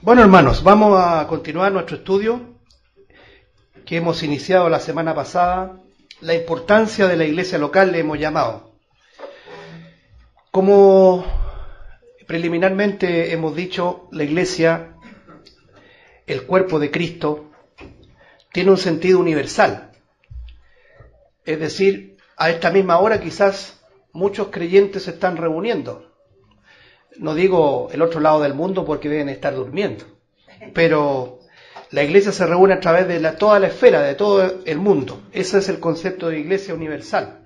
Bueno, hermanos, vamos a continuar nuestro estudio que hemos iniciado la semana pasada. La importancia de la iglesia local le hemos llamado. Como preliminarmente hemos dicho, la iglesia, el cuerpo de Cristo, tiene un sentido universal. Es decir, a esta misma hora quizás muchos creyentes se están reuniendo. No digo el otro lado del mundo porque deben estar durmiendo, pero la iglesia se reúne a través de toda la esfera, de todo el mundo. Ese es el concepto de iglesia universal.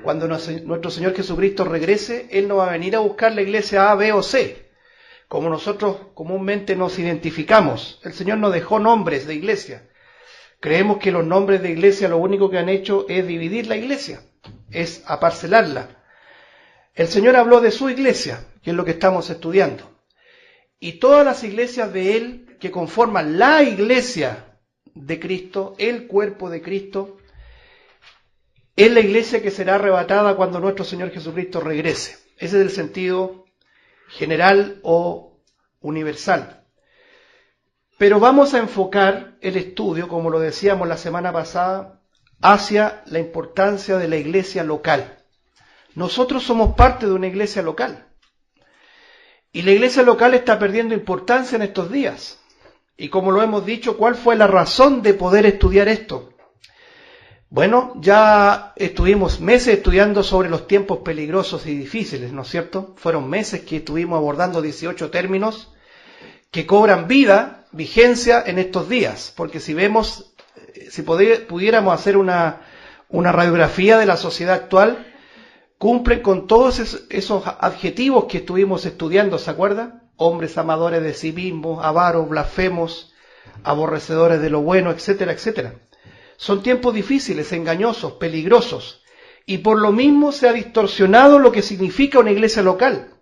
Cuando nuestro Señor Jesucristo regrese, Él no va a venir a buscar la iglesia A, B o C, como nosotros comúnmente nos identificamos. El Señor nos dejó nombres de iglesia. Creemos que los nombres de iglesia lo único que han hecho es dividir la iglesia, es aparcelarla. El Señor habló de su iglesia, que es lo que estamos estudiando. Y todas las iglesias de Él que conforman la iglesia de Cristo, el cuerpo de Cristo, es la iglesia que será arrebatada cuando nuestro Señor Jesucristo regrese. Ese es el sentido general o universal. Pero vamos a enfocar el estudio, como lo decíamos la semana pasada, hacia la importancia de la iglesia local. Nosotros somos parte de una iglesia local. Y la iglesia local está perdiendo importancia en estos días. Y como lo hemos dicho, ¿cuál fue la razón de poder estudiar esto? Bueno, ya estuvimos meses estudiando sobre los tiempos peligrosos y difíciles, ¿no es cierto? Fueron meses que estuvimos abordando 18 términos que cobran vida, vigencia en estos días. Porque si vemos, si pudiéramos hacer una radiografía de la sociedad actual, cumplen con todos esos adjetivos que estuvimos estudiando, ¿se acuerda? Hombres amadores de sí mismos, avaros, blasfemos, aborrecedores de lo bueno, etcétera, etcétera. Son tiempos difíciles, engañosos, peligrosos, y por lo mismo se ha distorsionado lo que significa una iglesia local.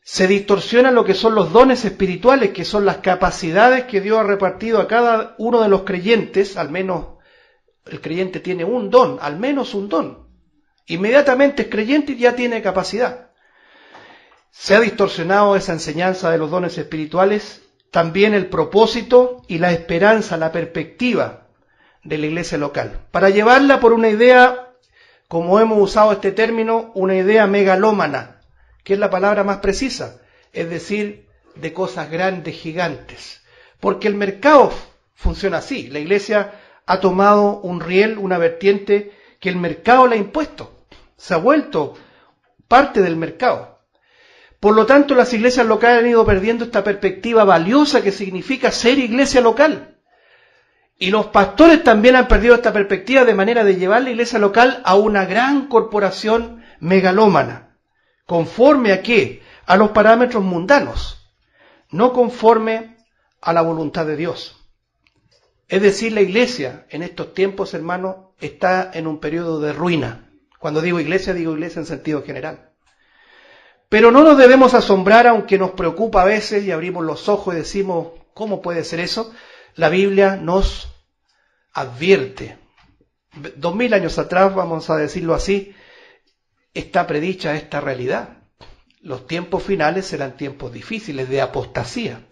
Se distorsiona lo que son los dones espirituales, que son las capacidades que Dios ha repartido a cada uno de los creyentes. Al menos el creyente tiene un don, al menos un don. Inmediatamente es creyente y ya tiene capacidad. Se ha distorsionado esa enseñanza de los dones espirituales, también el propósito y la esperanza, la perspectiva de la iglesia local, para llevarla por una idea, como hemos usado este término, una idea megalómana, que es la palabra más precisa, es decir, de cosas grandes, gigantes. Porque el mercado funciona así. La iglesia ha tomado un riel, una vertiente que el mercado le ha impuesto. Se ha vuelto parte del mercado. Por lo tanto, las iglesias locales han ido perdiendo esta perspectiva valiosa que significa ser iglesia local. Y los pastores también han perdido esta perspectiva de manera de llevar la iglesia local a una gran corporación megalómana. ¿Conforme a qué? A los parámetros mundanos, no conforme a la voluntad de Dios. Es decir, la iglesia en estos tiempos, hermanos, está en un periodo de ruina. Cuando digo iglesia en sentido general. Pero no nos debemos asombrar, aunque nos preocupa a veces y abrimos los ojos y decimos, ¿cómo puede ser eso? La Biblia nos advierte. 2000 años atrás, vamos a decirlo así, está predicha esta realidad. Los tiempos finales serán tiempos difíciles de apostasía.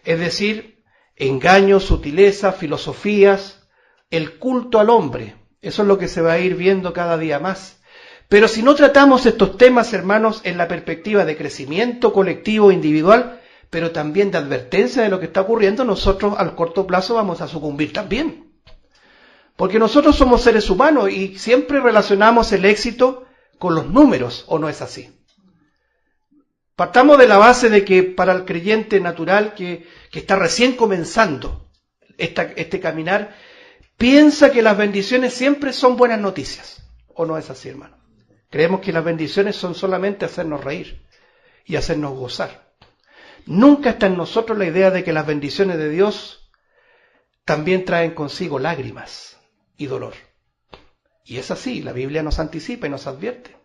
Es decir, engaños, sutilezas, filosofías, el culto al hombre. Eso es lo que se va a ir viendo cada día más. Pero si no tratamos estos temas, hermanos, en la perspectiva de crecimiento colectivo, individual, pero también de advertencia de lo que está ocurriendo, nosotros al corto plazo vamos a sucumbir también. Porque nosotros somos seres humanos y siempre relacionamos el éxito con los números, ¿o no es así? Partamos de la base de que para el creyente natural que está recién comenzando este caminar, piensa que las bendiciones siempre son buenas noticias, ¿o no es así, hermano? Creemos que las bendiciones son solamente hacernos reír y hacernos gozar. Nunca está en nosotros la idea de que las bendiciones de Dios también traen consigo lágrimas y dolor. Y es así, la Biblia nos anticipa y nos advierte.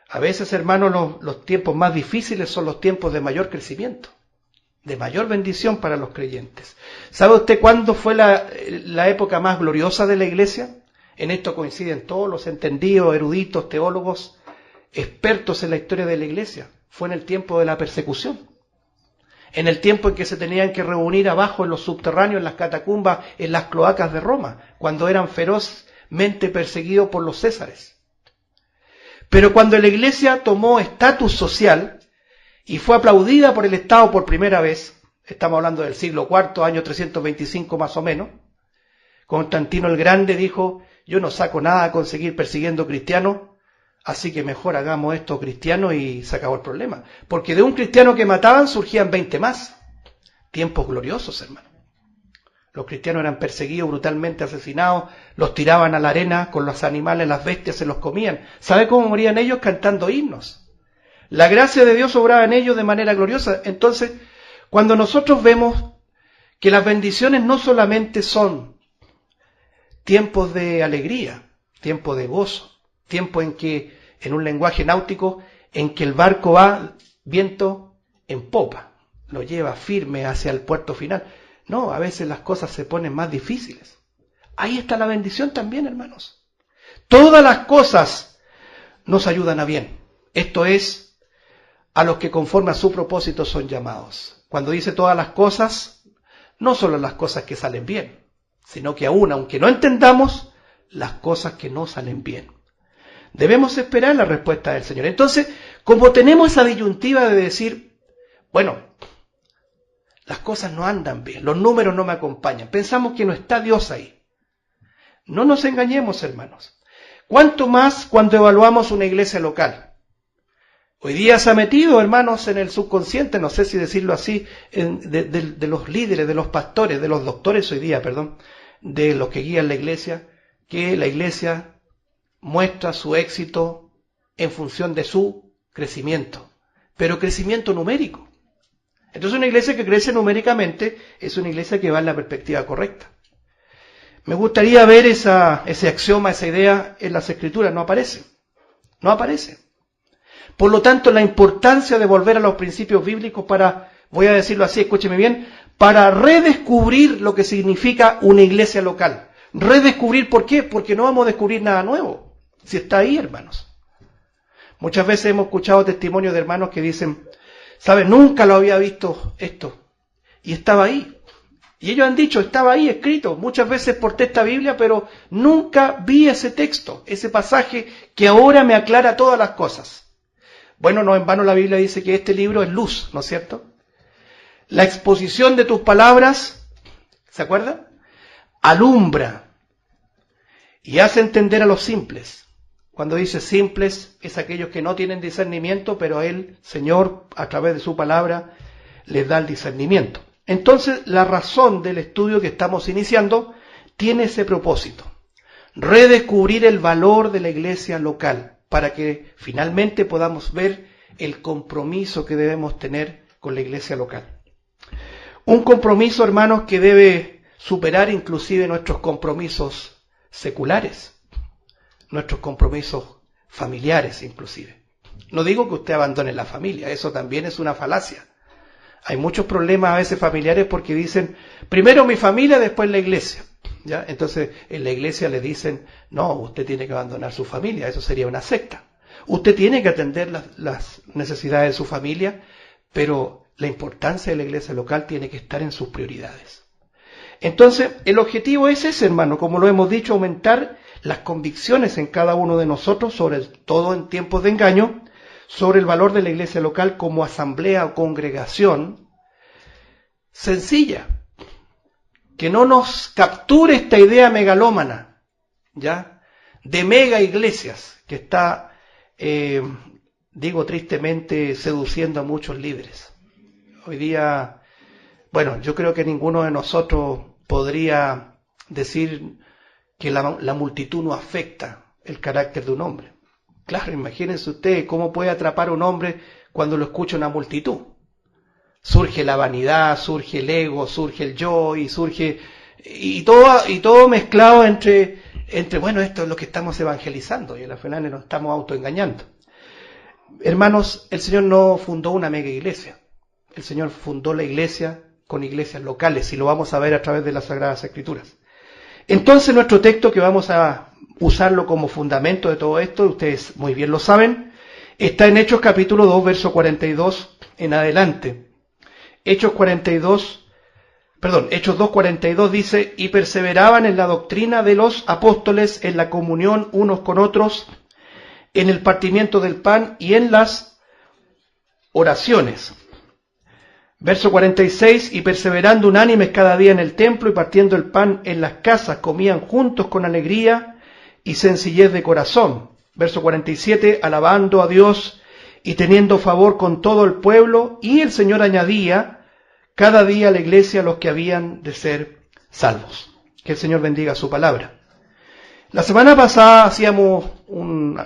A veces, hermanos, los tiempos más difíciles son los tiempos de mayor crecimiento, de mayor bendición para los creyentes. ¿Sabe usted cuándo fue la época más gloriosa de la iglesia? En esto coinciden todos los entendidos, eruditos, teólogos, expertos en la historia de la iglesia. Fue en el tiempo de la persecución. en el tiempo en que se tenían que reunir abajo en los subterráneos, en las catacumbas, en las cloacas de Roma, cuando eran ferozmente perseguidos por los césares. Pero cuando la Iglesia tomó estatus social y fue aplaudida por el Estado por primera vez, estamos hablando del siglo IV, año 325 más o menos, Constantino el Grande dijo: yo no saco nada a conseguir persiguiendo cristianos, así que mejor hagamos esto cristiano y se acabó el problema. Porque de un cristiano que mataban surgían 20 más. Tiempos gloriosos, hermano. Los cristianos eran perseguidos, brutalmente asesinados, los tiraban a la arena con los animales, las bestias se los comían. ¿Sabe cómo morían ellos? Cantando himnos. La gracia de Dios obraba en ellos de manera gloriosa. Entonces, cuando nosotros vemos que las bendiciones no solamente son tiempos de alegría, tiempos de gozo, tiempo en que, en un lenguaje náutico, en que el barco va viento en popa, lo lleva firme hacia el puerto final. No, a veces las cosas se ponen más difíciles. Ahí está la bendición también, hermanos. Todas las cosas nos ayudan a bien. Esto es, a los que conforme a su propósito son llamados. Cuando dice todas las cosas, no solo las cosas que salen bien, sino que aún, aunque no entendamos, las cosas que no salen bien. Debemos esperar la respuesta del Señor. Entonces, como tenemos esa disyuntiva de decir, bueno, las cosas no andan bien, los números no me acompañan, pensamos que no está Dios ahí. No nos engañemos, hermanos. ¿Cuánto más cuando evaluamos una iglesia local? Hoy día se ha metido, hermanos, en el subconsciente, no sé si decirlo así, de los líderes, de los pastores, de los doctores hoy día, de los que guían la iglesia, que la iglesia muestra su éxito en función de su crecimiento, pero crecimiento numérico. Entonces una iglesia que crece numéricamente es una iglesia que va en la perspectiva correcta. Me gustaría ver ese axioma, esa idea en las Escrituras. No aparece. No aparece. Por lo tanto, la importancia de volver a los principios bíblicos para, voy a decirlo así, escúcheme bien, para redescubrir lo que significa una iglesia local. Redescubrir, ¿por qué? Porque no vamos a descubrir nada nuevo, si está ahí, hermanos. Muchas veces hemos escuchado testimonios de hermanos que dicen, ¿sabes? Nunca lo había visto esto. Y estaba ahí. Y ellos han dicho, estaba ahí escrito. Muchas veces porté esta Biblia, pero nunca vi ese texto, ese pasaje que ahora me aclara todas las cosas. Bueno, no en vano la Biblia dice que este libro es luz, ¿no es cierto? La exposición de tus palabras, ¿se acuerdan? Alumbra y hace entender a los simples. Cuando dice simples, es aquellos que no tienen discernimiento, pero el Señor, a través de su palabra, les da el discernimiento. Entonces, la razón del estudio que estamos iniciando tiene ese propósito. Redescubrir el valor de la iglesia local, para que finalmente podamos ver el compromiso que debemos tener con la iglesia local. Un compromiso, hermanos, que debe superar inclusive nuestros compromisos seculares, nuestros compromisos familiares inclusive. No digo que usted abandone la familia, eso también es una falacia. Hay muchos problemas a veces familiares porque dicen, primero mi familia, después la iglesia. ¿Ya? Entonces en la iglesia le dicen, no, usted tiene que abandonar su familia, eso sería una secta. Usted tiene que atender las necesidades de su familia, pero la importancia de la iglesia local tiene que estar en sus prioridades. Entonces el objetivo es ese, hermano, como lo hemos dicho, aumentar las convicciones en cada uno de nosotros, sobre todo en tiempos de engaño, sobre el valor de la iglesia local como asamblea o congregación sencilla. Que no nos capture esta idea megalómana, ¿ya? De mega iglesias, que está, digo tristemente, seduciendo a muchos líderes. Hoy día, bueno, yo creo que ninguno de nosotros podría decir que la multitud no afecta el carácter de un hombre. Claro, imagínense usted cómo puede atrapar a un hombre cuando lo escucha una multitud. Surge la vanidad, surge el ego, surge el yo y surge y todo mezclado entre bueno, esto es lo que estamos evangelizando y al final nos estamos autoengañando. Hermanos, el Señor no fundó una mega iglesia. El Señor fundó la iglesia con iglesias locales y lo vamos a ver a través de las Sagradas Escrituras. Entonces nuestro texto, que vamos a usarlo como fundamento de todo esto, ustedes muy bien lo saben, está en Hechos capítulo 2, verso 42 en adelante. Hechos 2:42 dice, y perseveraban en la doctrina de los apóstoles, en la comunión unos con otros, en el partimiento del pan y en las oraciones. Verso 46, y perseverando unánimes cada día en el templo y partiendo el pan en las casas, comían juntos con alegría y sencillez de corazón. Verso 47, alabando a Dios y teniendo favor con todo el pueblo, y el Señor añadía cada día a la iglesia los que habían de ser salvos. Que el Señor bendiga su palabra. La semana pasada hacíamos un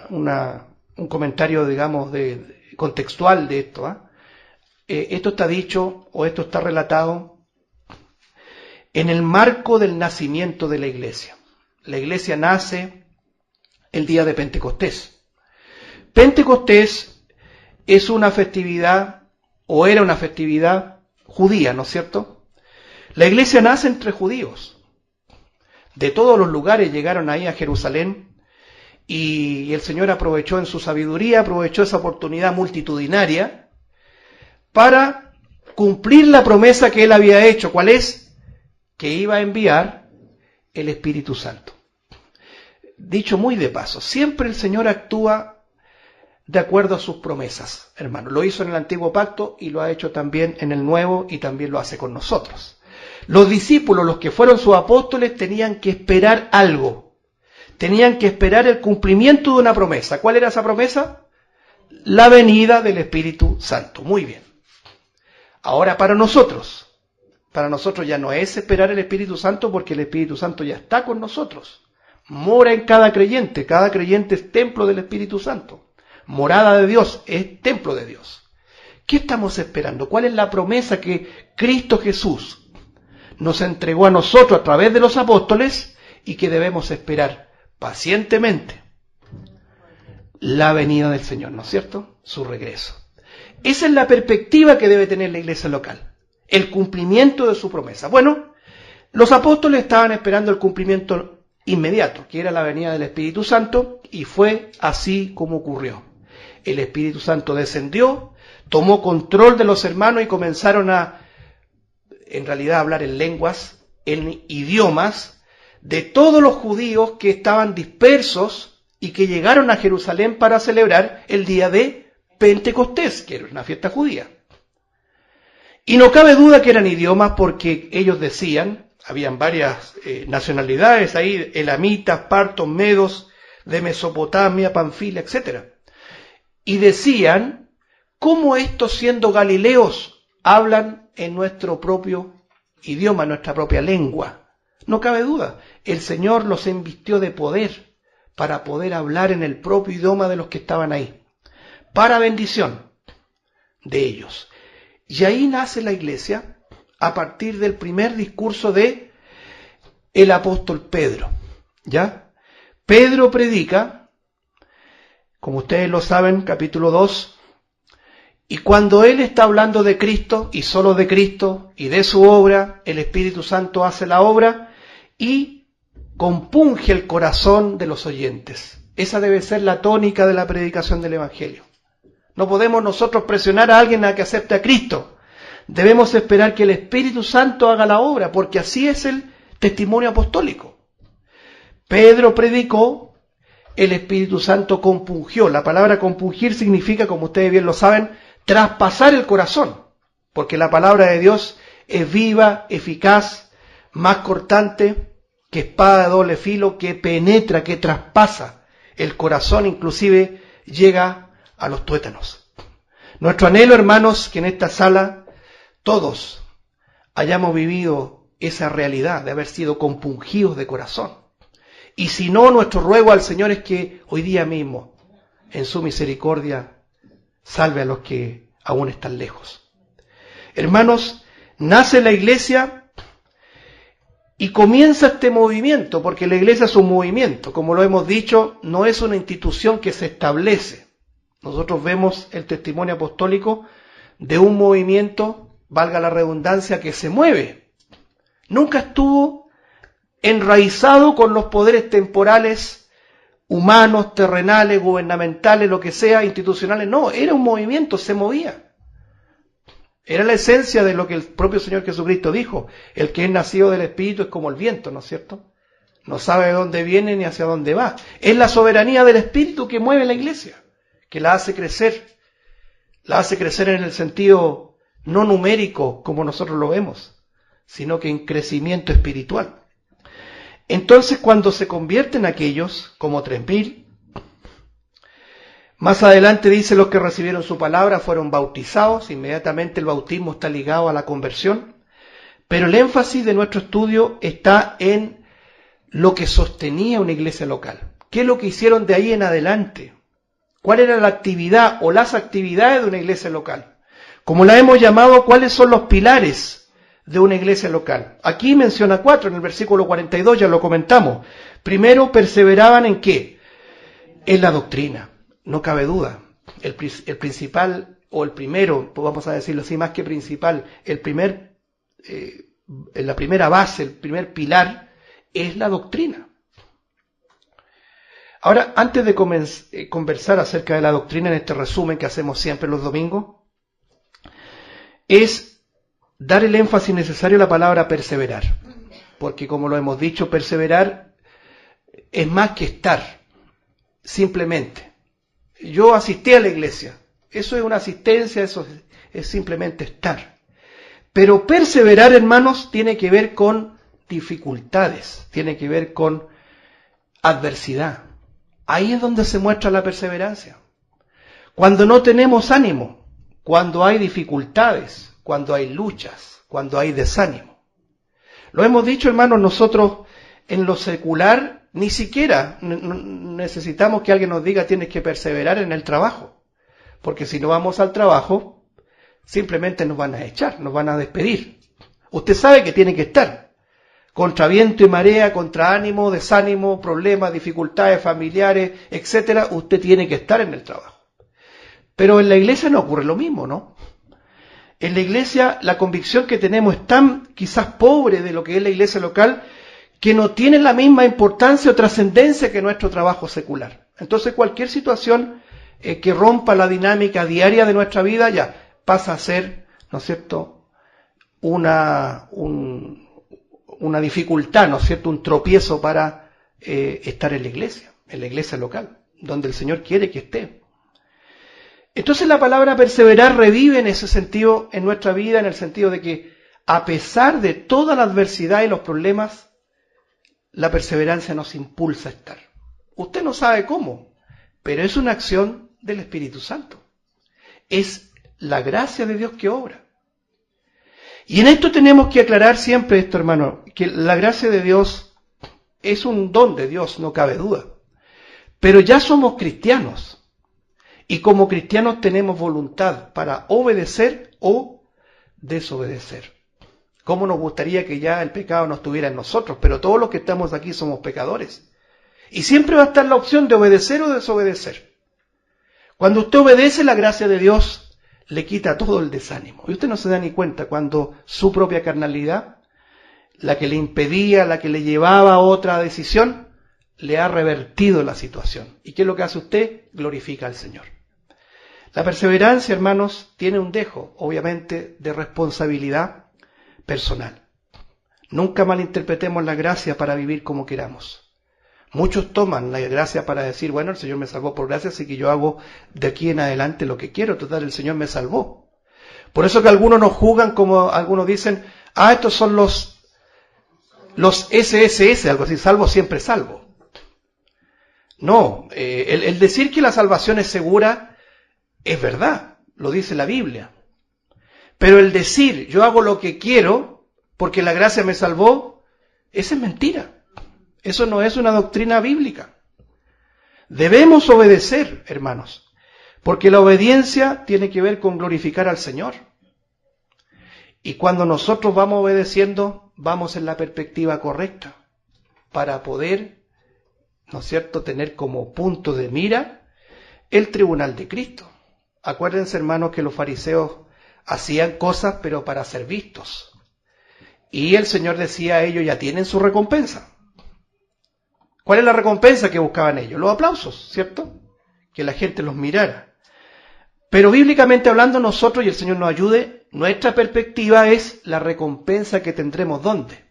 comentario, digamos, contextual de esto. Esto está dicho o esto está relatado en el marco del nacimiento de la iglesia. La iglesia nace el día de Pentecostés. Pentecostés es una festividad, o era una festividad judía, ¿no es cierto? La iglesia nace entre judíos. De todos los lugares llegaron ahí a Jerusalén y el Señor aprovechó en su sabiduría, aprovechó esa oportunidad multitudinaria para cumplir la promesa que Él había hecho. ¿Cuál es? Que iba a enviar el Espíritu Santo. Dicho muy de paso, siempre el Señor actúa de acuerdo a sus promesas, hermano. Lo hizo en el Antiguo Pacto y lo ha hecho también en el Nuevo y también lo hace con nosotros. Los discípulos, los que fueron sus apóstoles, tenían que esperar algo. Tenían que esperar el cumplimiento de una promesa. ¿Cuál era esa promesa? La venida del Espíritu Santo. Muy bien. Ahora para nosotros ya no es esperar el Espíritu Santo, porque el Espíritu Santo ya está con nosotros. Mora en cada creyente es templo del Espíritu Santo. Morada de Dios, es templo de Dios. ¿Qué estamos esperando? ¿Cuál es la promesa que Cristo Jesús nos entregó a nosotros a través de los apóstoles y que debemos esperar pacientemente? La venida del Señor, ¿no es cierto? Su regreso. Esa es la perspectiva que debe tener la iglesia local, el cumplimiento de su promesa. Bueno, los apóstoles estaban esperando el cumplimiento inmediato, que era la venida del Espíritu Santo, y fue así como ocurrió. El Espíritu Santo descendió, tomó control de los hermanos y comenzaron en realidad, a hablar en lenguas, en idiomas, de todos los judíos que estaban dispersos y que llegaron a Jerusalén para celebrar el día de Pentecostés, que era una fiesta judía. Y no cabe duda que eran idiomas, porque ellos decían, habían varias nacionalidades ahí, elamitas, partos, medos, de Mesopotamia, Panfilia, etc. Y decían, ¿cómo estos, siendo galileos, hablan en nuestro propio idioma, nuestra propia lengua? No cabe duda, el Señor los invistió de poder para poder hablar en el propio idioma de los que estaban ahí, para bendición de ellos. Y ahí nace la iglesia a partir del primer discurso de el apóstol Pedro. ¿Ya? Pedro predica, como ustedes lo saben, capítulo 2, y cuando él está hablando de Cristo y solo de Cristo y de su obra, el Espíritu Santo hace la obra y compunge el corazón de los oyentes. Esa debe ser la tónica de la predicación del Evangelio. No podemos nosotros presionar a alguien a que acepte a Cristo. Debemos esperar que el Espíritu Santo haga la obra, porque así es el testimonio apostólico. Pedro predicó, el Espíritu Santo compungió. La palabra compungir significa, como ustedes bien lo saben, traspasar el corazón, porque la palabra de Dios es viva, eficaz, más cortante que espada de doble filo, que penetra, que traspasa el corazón, inclusive llega a los tuétanos. Nuestro anhelo, hermanos, que en esta sala todos hayamos vivido esa realidad de haber sido compungidos de corazón. Y si no, nuestro ruego al Señor es que hoy día mismo, en su misericordia, salve a los que aún están lejos. Hermanos, nace la iglesia y comienza este movimiento, porque la iglesia es un movimiento. Como lo hemos dicho, no es una institución que se establece. Nosotros vemos el testimonio apostólico de un movimiento, valga la redundancia, que se mueve. Nunca estuvo enraizado con los poderes temporales, humanos, terrenales, gubernamentales, lo que sea, institucionales. No, era un movimiento, se movía. Era la esencia de lo que el propio Señor Jesucristo dijo. El que es nacido del Espíritu es como el viento, ¿no es cierto? No sabe de dónde viene ni hacia dónde va. Es la soberanía del Espíritu que mueve la iglesia, que la hace crecer. La hace crecer en el sentido no numérico como nosotros lo vemos, sino que en crecimiento espiritual. Entonces, cuando se convierten aquellos, como 3.000, más adelante dice, los que recibieron su palabra fueron bautizados. Inmediatamente el bautismo está ligado a la conversión. Pero el énfasis de nuestro estudio está en lo que sostenía una iglesia local. ¿Qué es lo que hicieron de ahí en adelante? ¿Cuál era la actividad o las actividades de una iglesia local? Como la hemos llamado, ¿cuáles son los pilares de una iglesia local? Aquí menciona 4, en el versículo 42 ya lo comentamos. Primero, perseveraban ¿en qué? En la doctrina. No cabe duda, el principal, o el primero, vamos a decirlo así, más que principal, la primera base, el primer pilar, es la doctrina. Ahora, antes de conversar acerca de la doctrina, en este resumen que hacemos siempre los domingos, es dar el énfasis necesario a la palabra perseverar, porque como lo hemos dicho, perseverar es más que estar, simplemente. Yo asistí a la iglesia. Eso es una asistencia, eso es simplemente estar. Pero perseverar, hermanos, tiene que ver con dificultades, tiene que ver con adversidad. Ahí es donde se muestra la perseverancia. Cuando no tenemos ánimo, cuando hay dificultades, cuando hay luchas, cuando hay desánimo. Lo hemos dicho, hermanos, nosotros en lo secular ni siquiera necesitamos que alguien nos diga tienes que perseverar en el trabajo, porque si no vamos al trabajo, simplemente nos van a echar, nos van a despedir. Usted sabe que tiene que estar, contra viento y marea, contra ánimo, desánimo, problemas, dificultades familiares, etcétera, usted tiene que estar en el trabajo. Pero en la iglesia no ocurre lo mismo, ¿no? En la iglesia la convicción que tenemos es tan quizás pobre de lo que es la iglesia local, que no tiene la misma importancia o trascendencia que nuestro trabajo secular. Entonces cualquier situación que rompa la dinámica diaria de nuestra vida ya pasa a ser, ¿no es cierto?, una dificultad, ¿no es cierto?, un tropiezo para estar en la iglesia local, donde el Señor quiere que esté. Entonces la palabra perseverar revive en ese sentido en nuestra vida, en el sentido de que a pesar de toda la adversidad y los problemas, la perseverancia nos impulsa a estar. Usted no sabe cómo, pero es una acción del Espíritu Santo. Es la gracia de Dios que obra. Y en esto tenemos que aclarar siempre esto, hermano, que la gracia de Dios es un don de Dios, no cabe duda. Pero ya somos cristianos. Y como cristianos tenemos voluntad para obedecer o desobedecer. Cómo nos gustaría que ya el pecado no estuviera en nosotros, pero todos los que estamos aquí somos pecadores. Y siempre va a estar la opción de obedecer o desobedecer. Cuando usted obedece, la gracia de Dios le quita todo el desánimo. Y usted no se da ni cuenta cuando su propia carnalidad, la que le impedía, la que le llevaba a otra decisión, le ha revertido la situación. ¿Y qué es lo que hace usted? Glorifica al Señor. La perseverancia, hermanos, tiene un dejo, obviamente, de responsabilidad personal. Nunca malinterpretemos la gracia para vivir como queramos. Muchos toman la gracia para decir, bueno, el Señor me salvó por gracia, así que yo hago de aquí en adelante lo que quiero. Total, el Señor me salvó. Por eso que algunos nos juzgan, como algunos dicen, estos son los SSS, algo así, salvo siempre salvo. No, el decir que la salvación es segura es verdad, lo dice la Biblia. Pero el decir, yo hago lo que quiero porque la gracia me salvó, esa es mentira. Eso no es una doctrina bíblica. Debemos obedecer, hermanos, porque la obediencia tiene que ver con glorificar al Señor. Y cuando nosotros vamos obedeciendo, vamos en la perspectiva correcta para poder, ¿no es cierto?, tener como punto de mira el tribunal de Cristo. Acuérdense, hermanos, que los fariseos hacían cosas, pero para ser vistos. Y el Señor decía a ellos, ya tienen su recompensa. ¿Cuál es la recompensa que buscaban ellos? Los aplausos, ¿cierto? Que la gente los mirara. Pero bíblicamente hablando, nosotros, y el Señor nos ayude, Nuestra perspectiva es la recompensa que tendremos ¿dónde?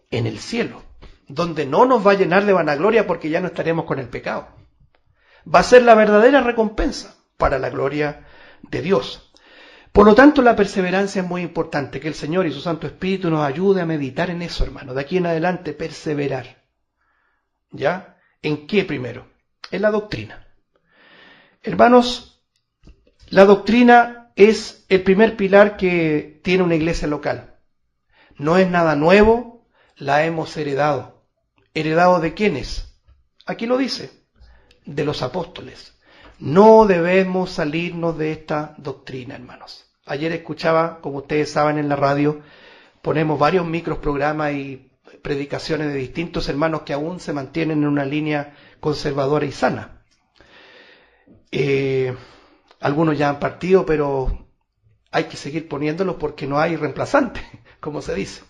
En el cielo, donde no nos va a llenar de vanagloria porque ya no estaremos con el pecado. Va a ser la verdadera recompensa para la gloria de Dios. Por lo tanto, la perseverancia es muy importante, que el Señor y su Santo Espíritu nos ayude a meditar en eso, hermano. De aquí en adelante, perseverar. ¿Ya? ¿En qué primero? En la doctrina. Hermanos, la doctrina es el primer pilar que tiene una iglesia local. No es nada nuevo, la hemos heredado. ¿Heredado de quiénes? Aquí lo dice, de los apóstoles. No debemos salirnos de esta doctrina, hermanos. Ayer escuchaba, como ustedes saben, en la radio, ponemos varios microprogramas y predicaciones de distintos hermanos que aún se mantienen en una línea conservadora y sana. Algunos ya han partido, pero hay que seguir poniéndolos porque no hay reemplazante, como se dice.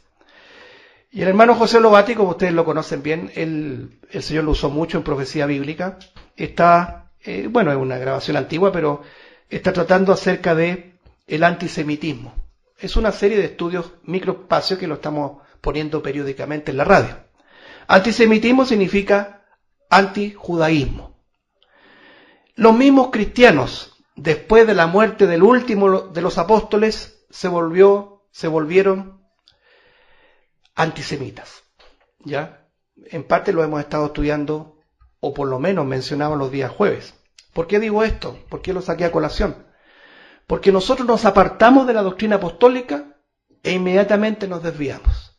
Y el hermano José Lobati, como ustedes lo conocen bien, el Señor lo usó mucho en profecía bíblica. Está, es una grabación antigua, pero está tratando acerca de el antisemitismo. Es una serie de estudios microespacios que lo estamos poniendo periódicamente en la radio. Antisemitismo significa antijudaísmo. Los mismos cristianos, después de la muerte del último de los apóstoles, se volvieron antisemitas. ¿Ya? En parte lo hemos estado estudiando, o por lo menos mencionamos los días jueves. ¿Por qué digo esto? ¿Por qué lo saqué a colación? Porque nosotros nos apartamos de la doctrina apostólica e inmediatamente nos desviamos.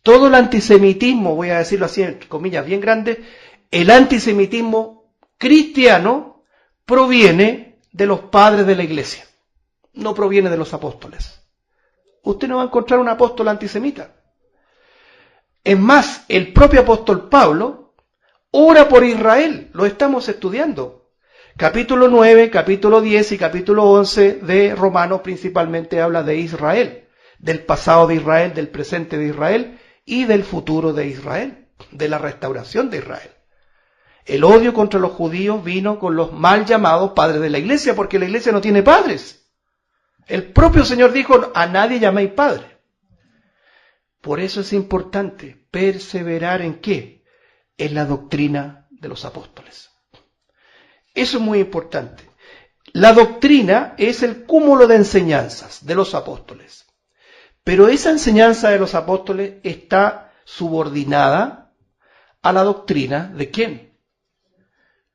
Todo el antisemitismo, voy a decirlo así en comillas bien grandes, el antisemitismo cristiano proviene de los padres de la iglesia, no proviene de los apóstoles. Usted no va a encontrar un apóstol antisemita. Es más, el propio apóstol Pablo ora por Israel, lo estamos estudiando. Capítulo 9, capítulo 10 y capítulo 11 de Romanos principalmente habla de Israel, del pasado de Israel, del presente de Israel y del futuro de Israel, de la restauración de Israel. El odio contra los judíos vino con los mal llamados padres de la iglesia, porque la iglesia no tiene padres. El propio Señor dijo, a nadie llaméis padre. Por eso es importante perseverar ¿en qué? En la doctrina de los apóstoles. Eso es muy importante. La doctrina es el cúmulo de enseñanzas de los apóstoles. Pero esa enseñanza de los apóstoles está subordinada a la doctrina ¿de quién?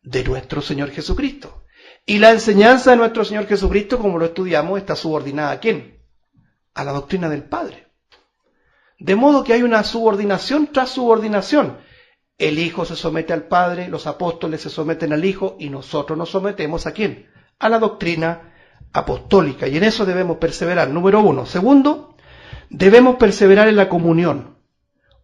De nuestro Señor Jesucristo. Y la enseñanza de nuestro Señor Jesucristo, como lo estudiamos, está subordinada ¿a quién? A la doctrina del Padre. De modo que hay una subordinación tras subordinación. El Hijo se somete al Padre, los apóstoles se someten al Hijo y nosotros nos sometemos ¿a quién? A la doctrina apostólica. Y en eso debemos perseverar, número uno. Segundo, debemos perseverar en la comunión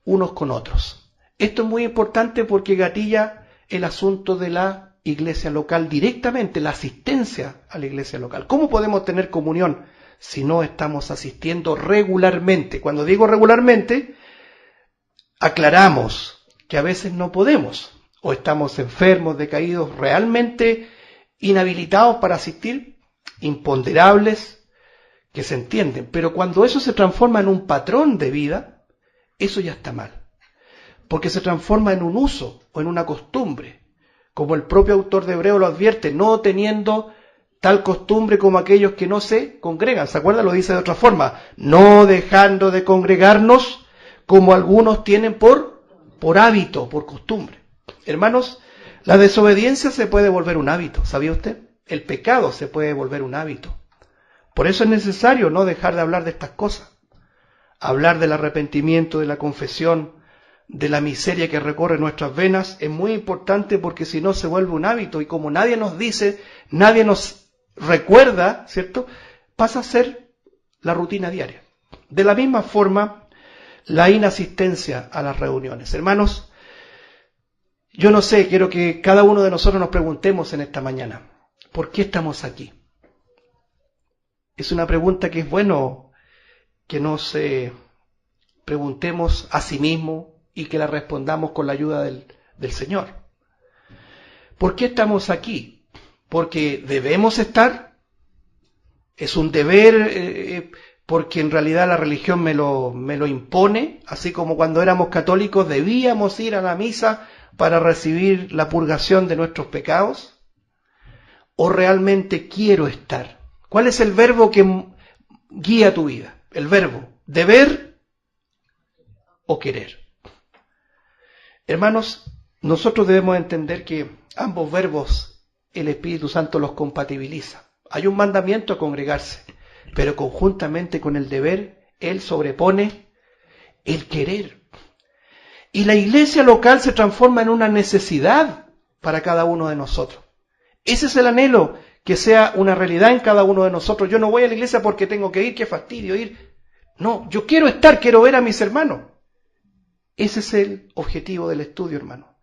unos con otros. Esto es muy importante porque gatilla el asunto de la iglesia local directamente, la asistencia a la iglesia local. ¿Cómo podemos tener comunión si no estamos asistiendo regularmente? Cuando digo regularmente, aclaramos que a veces no podemos, o estamos enfermos, decaídos, realmente inhabilitados para asistir, imponderables, que se entienden. Pero cuando eso se transforma en un patrón de vida, eso ya está mal. Porque se transforma en un uso o en una costumbre. Como el propio autor de Hebreo lo advierte, no teniendo tal costumbre como aquellos que no se congregan. ¿Se acuerdan? Lo dice de otra forma. No dejando de congregarnos como algunos tienen por hábito, por costumbre. Hermanos, la desobediencia se puede volver un hábito, ¿sabía usted? El pecado se puede volver un hábito. Por eso es necesario no dejar de hablar de estas cosas. Hablar del arrepentimiento, de la confesión, de la miseria que recorre nuestras venas es muy importante porque si no se vuelve un hábito y como nadie nos dice, nadie nos recuerda, ¿cierto? Pasa a ser la rutina diaria. De la misma forma, la inasistencia a las reuniones. Hermanos, yo no sé, quiero que cada uno de nosotros nos preguntemos en esta mañana, ¿por qué estamos aquí? Es una pregunta que es bueno que nos preguntemos a sí mismos y que la respondamos con la ayuda del Señor. ¿Por qué estamos aquí? ¿Porque debemos estar? es un deber porque en realidad la religión me lo impone, así como cuando éramos católicos debíamos ir a la misa para recibir la purgación de nuestros pecados, o realmente quiero estar. ¿Cuál es el verbo que guía tu vida? El verbo deber o querer. Hermanos, nosotros debemos entender que ambos verbos el Espíritu Santo los compatibiliza. Hay un mandamiento a congregarse, pero conjuntamente con el deber, Él sobrepone el querer. Y la iglesia local se transforma en una necesidad para cada uno de nosotros. Ese es el anhelo, que sea una realidad en cada uno de nosotros. Yo no voy a la iglesia porque tengo que ir, qué fastidio ir. No, yo quiero estar, quiero ver a mis hermanos. Ese es el objetivo del estudio, hermano.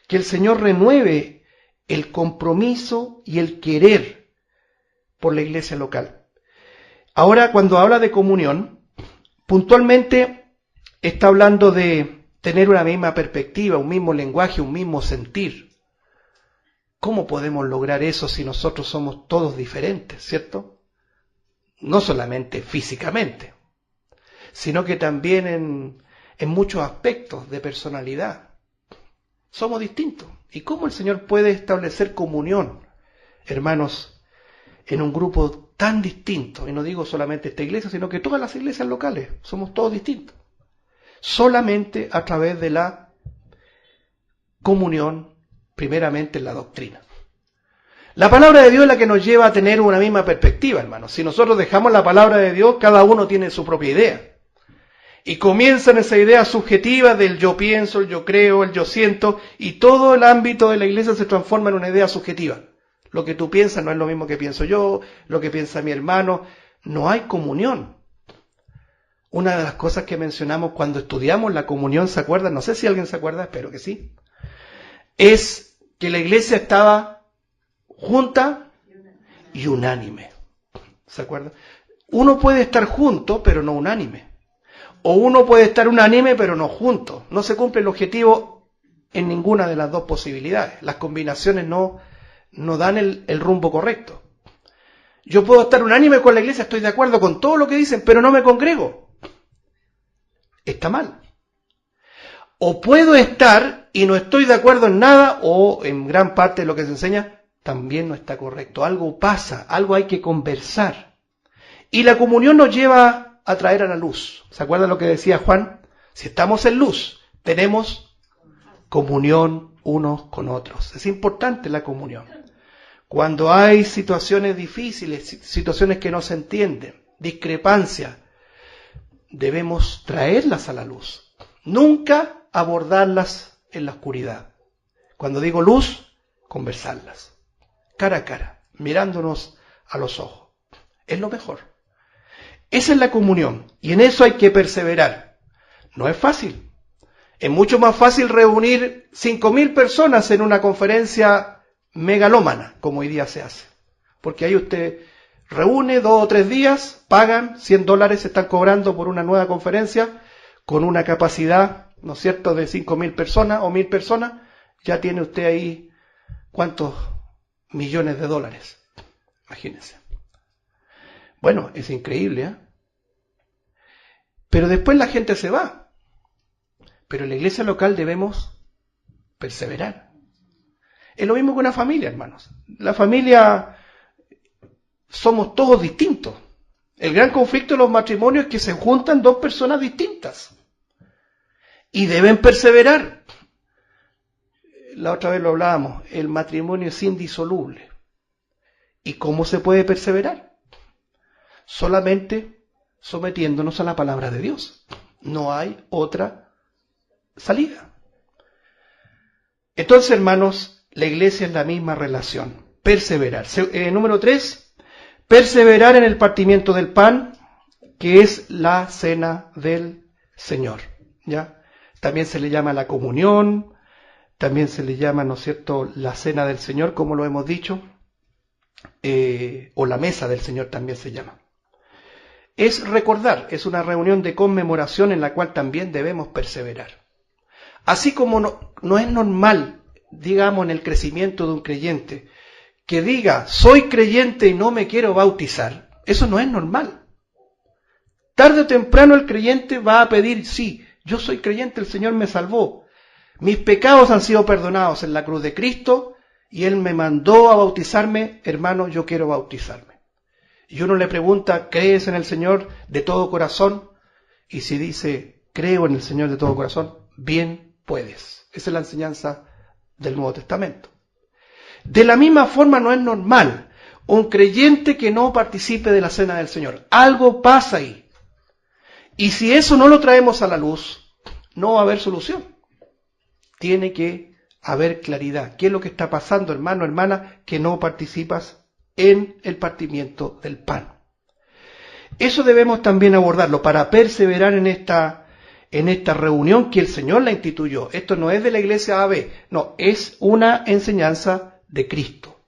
Que el Señor renueve el compromiso y el querer por la iglesia local. Ahora, cuando habla de comunión, puntualmente está hablando de tener una misma perspectiva, un mismo lenguaje, un mismo sentir. ¿Cómo podemos lograr eso si nosotros somos todos diferentes, cierto? No solamente físicamente, sino que también en muchos aspectos de personalidad. Somos distintos. ¿Y cómo el Señor puede establecer comunión, hermanos, en un grupo tan distinto? Y no digo solamente esta iglesia, sino que todas las iglesias locales. Somos todos distintos. Solamente a través de la comunión, primeramente en la doctrina. La palabra de Dios es la que nos lleva a tener una misma perspectiva, hermanos. Si nosotros dejamos la palabra de Dios, cada uno tiene su propia idea. Y comienzan esa idea subjetiva del yo pienso, el yo creo, el yo siento, y todo el ámbito de la iglesia se transforma en una idea subjetiva. Lo que tú piensas no es lo mismo que pienso yo, lo que piensa mi hermano. No hay comunión. Una de las cosas que mencionamos cuando estudiamos la comunión, ¿se acuerdan? No sé si alguien se acuerda, espero que sí. Es que la iglesia estaba junta y unánime. ¿Se acuerdan? Uno puede estar junto, pero no unánime. O uno puede estar unánime, pero no junto. No se cumple el objetivo en ninguna de las dos posibilidades. Las combinaciones no dan el rumbo correcto. Yo puedo estar unánime con la iglesia, estoy de acuerdo con todo lo que dicen, pero no me congrego. Está mal. O puedo estar y no estoy de acuerdo en nada, o en gran parte de lo que se enseña también no está correcto. Algo pasa, algo hay que conversar. Y la comunión nos lleva a traer a la luz. ¿Se acuerdan lo que decía Juan? Si estamos en luz, tenemos comunión unos con otros. Es importante la comunión. Cuando hay situaciones difíciles, situaciones que no se entienden, discrepancias, debemos traerlas a la luz. Nunca abordarlas en la oscuridad. Cuando digo luz, conversarlas. Cara a cara, mirándonos a los ojos. Es lo mejor. Esa es la comunión, y en eso hay que perseverar. No es fácil. Es mucho más fácil reunir 5.000 personas en una conferencia megalómana, como hoy día se hace. Porque ahí usted reúne 2 o 3 días, pagan, $100 se están cobrando por una nueva conferencia, con una capacidad, ¿no es cierto?, de 5.000 personas o 1.000 personas, ya tiene usted ahí, ¿cuántos millones de dólares? Imagínense. Bueno, es increíble, ¿eh? Pero después la gente se va. Pero en la iglesia local debemos perseverar. Es lo mismo que una familia, hermanos. La familia somos todos distintos. El gran conflicto de los matrimonios es que se juntan 2 personas distintas. Y deben perseverar. La otra vez lo hablábamos, el matrimonio es indisoluble. ¿Y cómo se puede perseverar? Solamente sometiéndonos a la palabra de Dios. No hay otra salida. Entonces, hermanos, la iglesia es la misma relación. Perseverar. Número 3, perseverar en el partimiento del pan, que es la cena del Señor. ¿Ya? También se le llama la comunión, también se le llama, ¿no es cierto?, la cena del Señor, como lo hemos dicho, o la mesa del Señor también se llama. Es recordar, es una reunión de conmemoración en la cual también debemos perseverar. Así como no es normal, digamos, en el crecimiento de un creyente, que diga, soy creyente y no me quiero bautizar, Eso no es normal. Tarde o temprano el creyente va a pedir, sí, yo soy creyente, el Señor me salvó. Mis pecados han sido perdonados en la cruz de Cristo y Él me mandó a bautizarme, hermano, yo quiero bautizarme. Y uno le pregunta, ¿crees en el Señor de todo corazón? Y si dice, creo en el Señor de todo corazón, bien puedes. Esa es la enseñanza del Nuevo Testamento. De la misma forma no es normal un creyente que no participe de la cena del Señor. Algo pasa ahí. Y si eso no lo traemos a la luz, no va a haber solución. Tiene que haber claridad. ¿Qué es lo que está pasando, hermano, hermana, que no participas en el partimiento del pan? Eso debemos también abordarlo para perseverar en esta reunión que el Señor la instituyó. Esto no es de la iglesia AB, no, es una enseñanza de Cristo.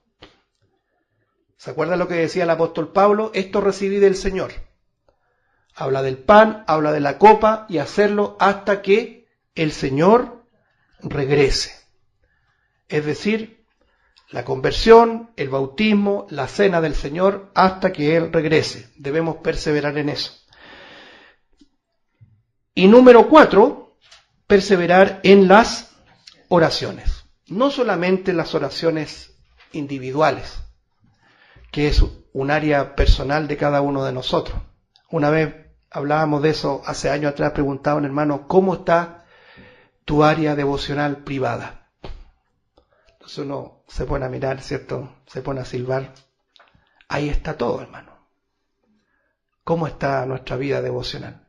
¿Se acuerdan lo que decía el apóstol Pablo? Esto recibí del Señor. Habla del pan, habla de la copa y hacerlo hasta que el Señor regrese. Es decir, la conversión, el bautismo, la cena del Señor hasta que Él regrese. Debemos perseverar en eso. Y número 4, perseverar en las oraciones. No solamente las oraciones individuales, que es un área personal de cada uno de nosotros. Una vez hablábamos de eso hace años atrás, preguntaban, hermano, ¿cómo está tu área devocional privada? Entonces uno se pone a mirar, ¿cierto? Se pone a silbar. Ahí está todo, hermano. ¿Cómo está nuestra vida devocional?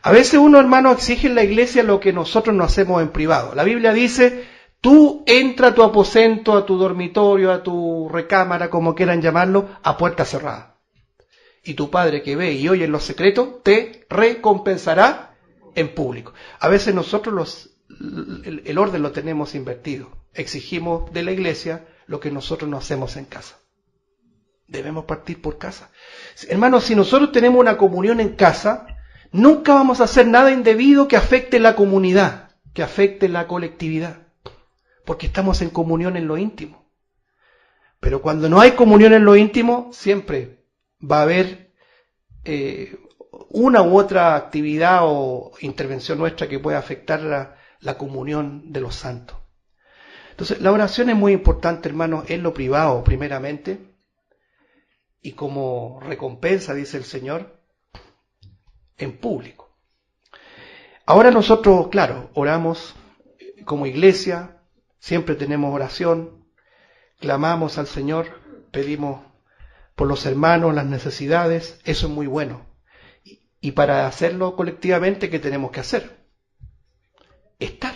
A veces uno, hermano, exige en la iglesia lo que nosotros no hacemos en privado. La Biblia dice, tú entra a tu aposento, a tu dormitorio, a tu recámara, como quieran llamarlo, a puerta cerrada. Y tu Padre que ve y oye en lo secreto, te recompensará en público. A veces nosotros el orden lo tenemos invertido. Exigimos de la iglesia lo que nosotros no hacemos en casa. Debemos partir por casa. Hermanos, si nosotros tenemos una comunión en casa, nunca vamos a hacer nada indebido que afecte la comunidad, que afecte la colectividad, porque estamos en comunión en lo íntimo. Pero cuando no hay comunión en lo íntimo, siempre va a haber una u otra actividad o intervención nuestra que pueda afectar la comunión de los santos. Entonces, la oración es muy importante, hermanos, en lo privado, primeramente, y como recompensa, dice el Señor, en público. Ahora nosotros, claro, oramos como iglesia, siempre tenemos oración, clamamos al Señor, pedimos por los hermanos, las necesidades, eso es muy bueno. Y para hacerlo colectivamente, ¿qué tenemos que hacer? Estar.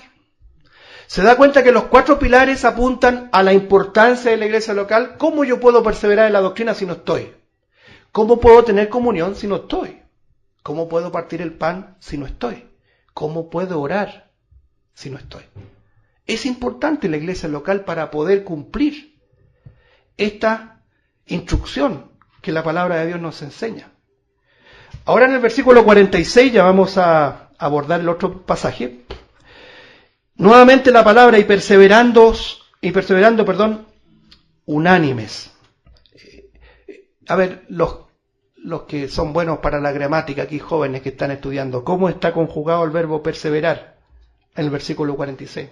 ¿Se da cuenta que los 4 pilares apuntan a la importancia de la iglesia local? ¿Cómo yo puedo perseverar en la doctrina si no estoy? ¿Cómo puedo tener comunión si no estoy? ¿Cómo puedo partir el pan si no estoy? ¿Cómo puedo orar si no estoy? Es importante la iglesia local para poder cumplir esta instrucción que la palabra de Dios nos enseña. Ahora en el versículo 46 ya vamos a abordar el otro pasaje. Nuevamente la palabra y perseverando, unánimes. A ver, los que son buenos para la gramática, aquí jóvenes que están estudiando, ¿cómo está conjugado el verbo perseverar en el versículo 46?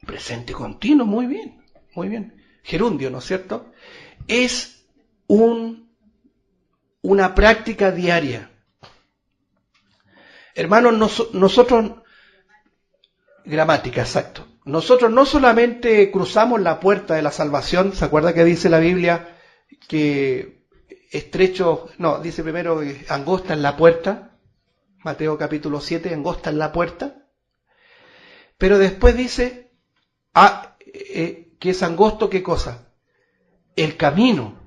Presente continuo, muy bien, muy bien. Gerundio, ¿no es cierto? Es una práctica diaria. Hermanos, nosotros, gramática, exacto. Nosotros no solamente cruzamos la puerta de la salvación, ¿se acuerda que dice la Biblia que dice primero que angosta en la puerta, Mateo capítulo 7, angosta en la puerta, pero después dice que es angosto, ¿qué cosa? El camino.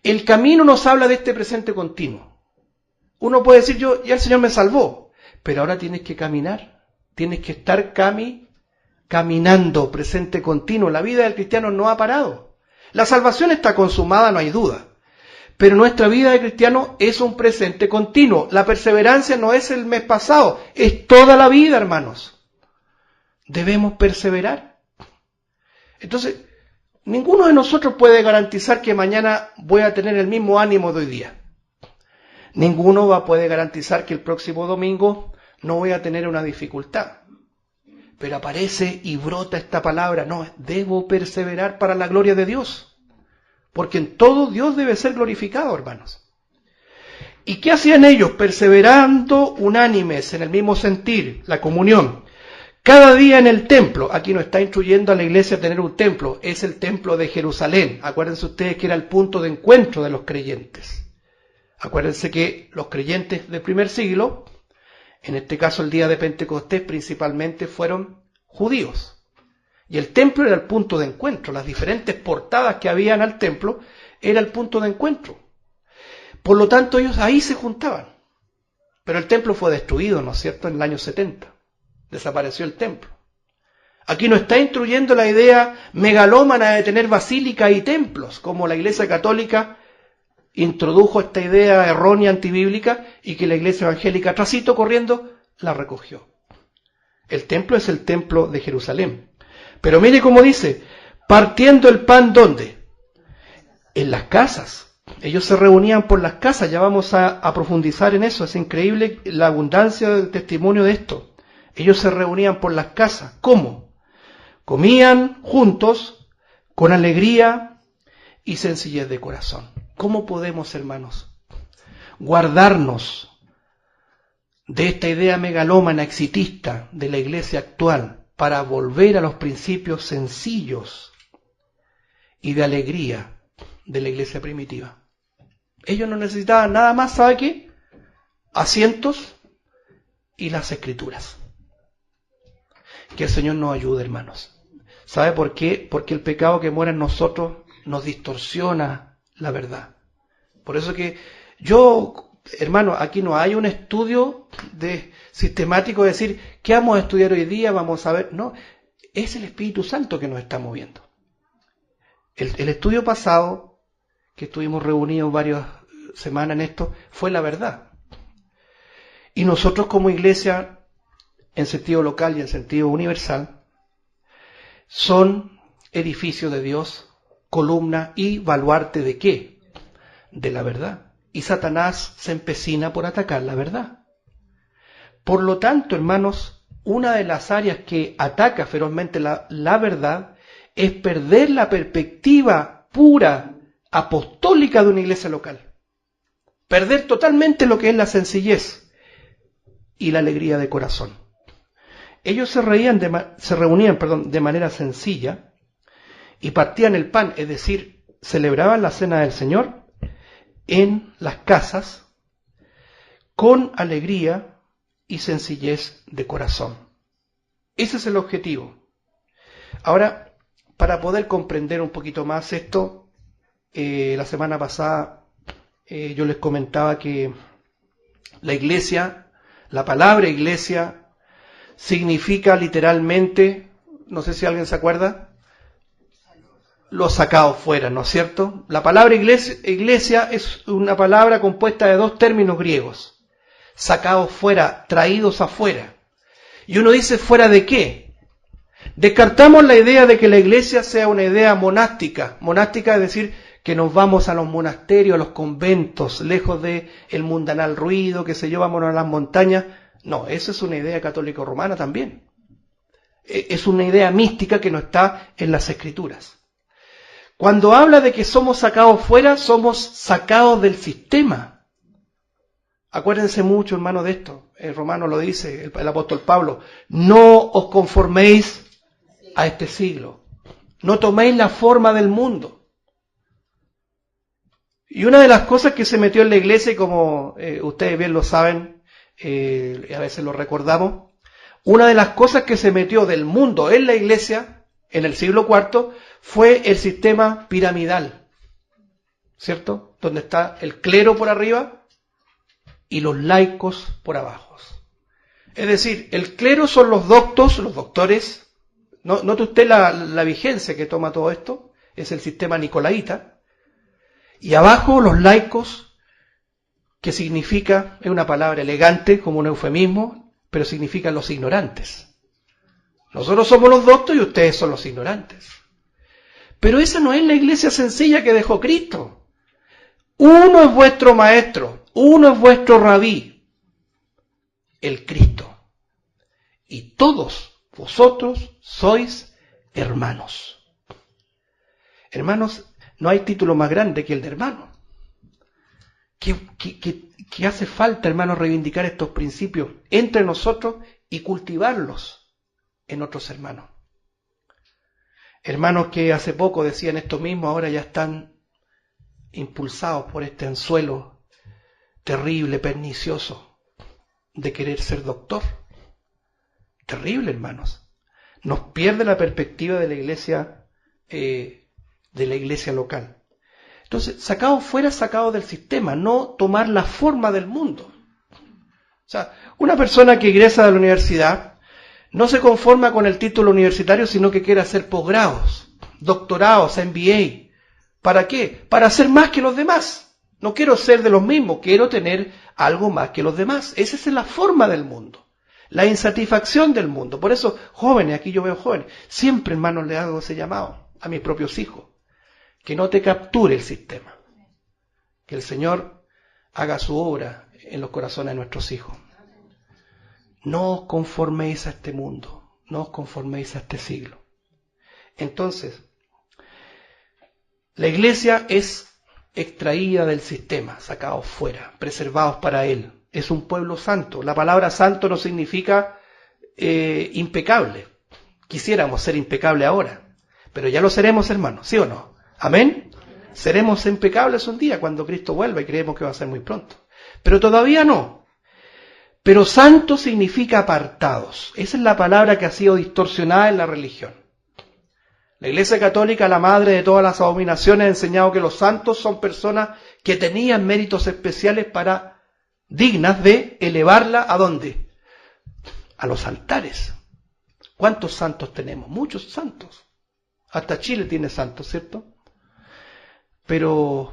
El camino nos habla de este presente continuo. Uno puede decir, ya el Señor me salvó, pero ahora tienes que caminar, tienes que estar caminando, presente continuo. La vida del cristiano no ha parado. La salvación está consumada, no hay duda, pero nuestra vida de cristiano es un presente continuo. La perseverancia no es el mes pasado, es toda la vida, hermanos. Debemos perseverar. Entonces, ninguno de nosotros puede garantizar que mañana voy a tener el mismo ánimo de hoy día. Ninguno va a poder garantizar que el próximo domingo no voy a tener una dificultad. Pero aparece y brota esta palabra, no, debo perseverar para la gloria de Dios. Porque en todo Dios debe ser glorificado, hermanos. ¿Y qué hacían ellos? Perseverando unánimes en el mismo sentir, la comunión. Cada día en el templo, aquí nos está instruyendo a la iglesia a tener un templo, es el templo de Jerusalén. Acuérdense ustedes que era el punto de encuentro de los creyentes. Acuérdense que los creyentes del primer siglo, en este caso el día de Pentecostés, principalmente fueron judíos. Y el templo era el punto de encuentro. Las diferentes portadas que habían al templo era el punto de encuentro. Por lo tanto, ellos ahí se juntaban. Pero el templo fue destruido, ¿no es cierto?, en el año 70. Desapareció el templo. Aquí nos está instruyendo la idea megalómana de tener basílicas y templos, como la Iglesia Católica introdujo esta idea errónea antibíblica y que la Iglesia Evangélica, trasito corriendo, la recogió. El templo es el templo de Jerusalén. Pero mire cómo dice, partiendo el pan, ¿dónde? En las casas. Ellos se reunían por las casas, ya vamos a profundizar en eso, es increíble la abundancia del testimonio de esto. Ellos se reunían por las casas. ¿Cómo? Comían juntos, con alegría y sencillez de corazón. ¿Cómo podemos, hermanos, guardarnos de esta idea megalómana, exitista de la iglesia actual para volver a los principios sencillos y de alegría de la iglesia primitiva? Ellos no necesitaban nada más, ¿sabe qué? Asientos y las escrituras. Que el Señor nos ayude, hermanos. ¿Sabe por qué? Porque el pecado que mora en nosotros nos distorsiona la verdad. Por eso que yo, hermano, aquí no hay un estudio sistemático de decir, ¿qué vamos a estudiar hoy día? Vamos a ver. No, es el Espíritu Santo que nos está moviendo. El estudio pasado, que estuvimos reunidos varias semanas en esto, fue la verdad. Y nosotros como iglesia, en sentido local y en sentido universal, son edificios de Dios, columna y baluarte ¿de qué? De la verdad. Y Satanás se empecina por atacar la verdad. Por lo tanto, hermanos, una de las áreas que ataca ferozmente la verdad es perder la perspectiva pura, apostólica de una iglesia local. Perder totalmente lo que es la sencillez y la alegría de corazón. Ellos se reunían de manera sencilla y partían el pan, es decir, celebraban la cena del Señor en las casas con alegría y sencillez de corazón. Ese es el objetivo. Ahora, para poder comprender un poquito más esto, la semana pasada yo les comentaba que la iglesia, la palabra iglesia, significa literalmente, no sé si alguien se acuerda, los sacados fuera, ¿no es cierto? La palabra iglesia es una palabra compuesta de dos términos griegos, sacados fuera, traídos afuera. Y uno dice, ¿fuera de qué? Descartamos la idea de que la iglesia sea una idea monástica. Monástica es decir, que nos vamos a los monasterios, a los conventos, lejos de el mundanal ruido, qué sé yo, vámonos a las montañas. No, eso es una idea católico-romana también. Es una idea mística que no está en las Escrituras. Cuando habla de que somos sacados fuera, somos sacados del sistema. Acuérdense mucho, hermano, de esto. El Romano lo dice, el apóstol Pablo. No os conforméis a este siglo. No toméis la forma del mundo. Y una de las cosas que se metió en la iglesia, y como ustedes bien lo saben, a veces lo recordamos, una de las cosas que se metió del mundo en la iglesia, en el siglo IV, fue el sistema piramidal, ¿cierto? Donde está el clero por arriba y los laicos por abajo. Es decir, el clero son los doctos, los doctores. Note usted la vigencia que toma todo esto, es el sistema nicolaíta. Y abajo los laicos, que significa, es una palabra elegante como un eufemismo, pero significan los ignorantes. Nosotros somos los doctos y ustedes son los ignorantes. Pero esa no es la iglesia sencilla que dejó Cristo. Uno es vuestro maestro, uno es vuestro rabí, el Cristo. Y todos vosotros sois hermanos. Hermanos, no hay título más grande que el de hermano. ¿Qué hace falta, hermanos, reivindicar estos principios entre nosotros y cultivarlos en otros hermanos? Hermanos que hace poco decían esto mismo, ahora ya están impulsados por este anzuelo terrible, pernicioso, de querer ser doctor. Terrible, hermanos. Nos pierde la perspectiva de la iglesia local. Entonces, sacado del sistema, no tomar la forma del mundo. O sea, una persona que ingresa a la universidad no se conforma con el título universitario, sino que quiere hacer posgrados, doctorados, MBA. ¿Para qué? Para ser más que los demás. No quiero ser de los mismos, quiero tener algo más que los demás. Esa es la forma del mundo, la insatisfacción del mundo. Por eso, jóvenes, aquí yo veo jóvenes, siempre, hermanos, le hago ese llamado a mis propios hijos. Que no te capture el sistema. Que el Señor haga su obra en los corazones de nuestros hijos. No os conforméis a este mundo, no os conforméis a este siglo. Entonces, la iglesia es extraída del sistema, sacados fuera, preservados para Él. Es un pueblo santo. La palabra santo no significa impecable. Quisiéramos ser impecables ahora, pero ya lo seremos, hermanos, ¿sí o no? Amén. Seremos impecables un día cuando Cristo vuelva y creemos que va a ser muy pronto. Pero todavía no. Pero santo significa apartados. Esa es la palabra que ha sido distorsionada en la religión. La Iglesia Católica, la madre de todas las abominaciones, ha enseñado que los santos son personas que tenían méritos especiales dignas de elevarla ¿a dónde? A los altares. ¿Cuántos santos tenemos? Muchos santos. Hasta Chile tiene santos, ¿cierto? Pero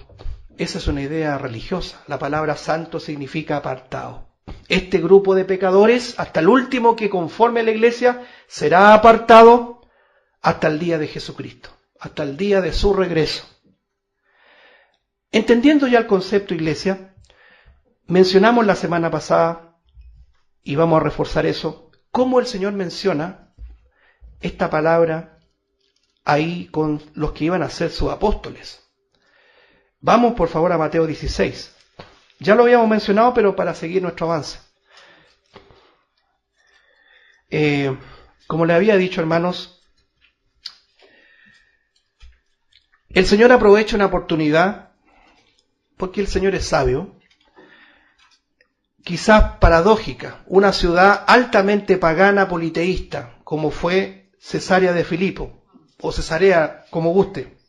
esa es una idea religiosa. La palabra santo significa apartado. Este grupo de pecadores, hasta el último que conforme a la iglesia, será apartado hasta el día de Jesucristo, hasta el día de su regreso. Entendiendo ya el concepto iglesia, mencionamos la semana pasada, y vamos a reforzar eso, cómo el Señor menciona esta palabra ahí con los que iban a ser sus apóstoles. Vamos por favor a Mateo 16. Ya lo habíamos mencionado, pero para seguir nuestro avance. Como le había dicho, hermanos, el Señor aprovecha una oportunidad, porque el Señor es sabio, quizás paradójica, una ciudad altamente pagana, politeísta, como fue Cesarea de Filipo, o Cesarea, como guste.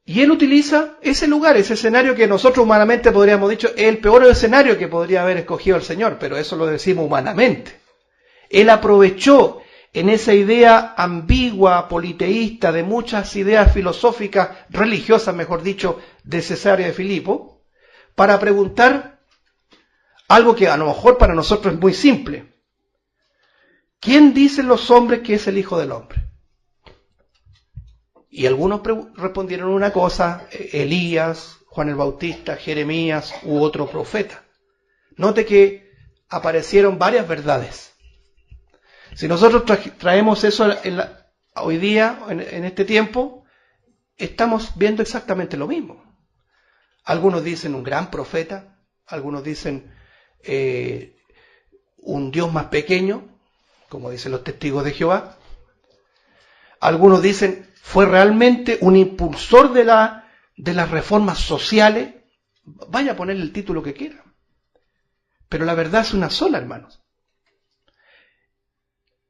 Y Él utiliza ese lugar, ese escenario que nosotros humanamente podríamos dicho es el peor escenario que podría haber escogido el Señor, pero eso lo decimos humanamente. Él aprovechó en esa idea ambigua, politeísta, de muchas ideas filosóficas, religiosas, mejor dicho, de Cesarea de Filipo, para preguntar algo que a lo mejor para nosotros es muy simple. ¿Quién dicen los hombres que es el Hijo del Hombre? Y algunos respondieron una cosa, Elías, Juan el Bautista, Jeremías u otro profeta. Note que aparecieron varias verdades. Si nosotros traemos eso hoy día, en este tiempo, estamos viendo exactamente lo mismo. Algunos dicen un gran profeta, algunos dicen un Dios más pequeño, como dicen los testigos de Jehová. Algunos dicen fue realmente un impulsor de las reformas sociales. Vaya a ponerle el título que quiera. Pero la verdad es una sola, hermanos.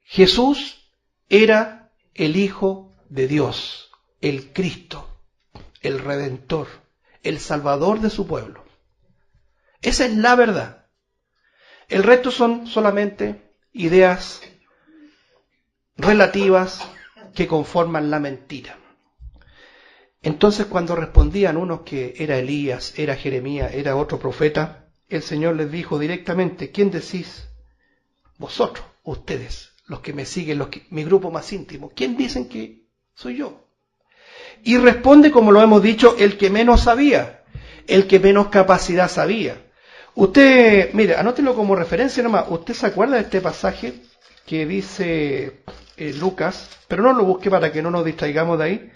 Jesús era el Hijo de Dios, el Cristo, el Redentor, el Salvador de su pueblo. Esa es la verdad. El resto son solamente ideas relativas que conforman la mentira. Entonces, cuando respondían unos que era Elías, era Jeremías, era otro profeta, el Señor les dijo directamente: ¿quién decís vosotros, ustedes, los que me siguen, mi grupo más íntimo? ¿Quién dicen que soy yo. Y responde, como lo hemos dicho, el que menos sabía, el que menos capacidad sabía. Usted, mire, anótelo como referencia nomás. ¿Usted se acuerda de este pasaje que dice Lucas? Pero no lo busque para que no nos distraigamos de ahí.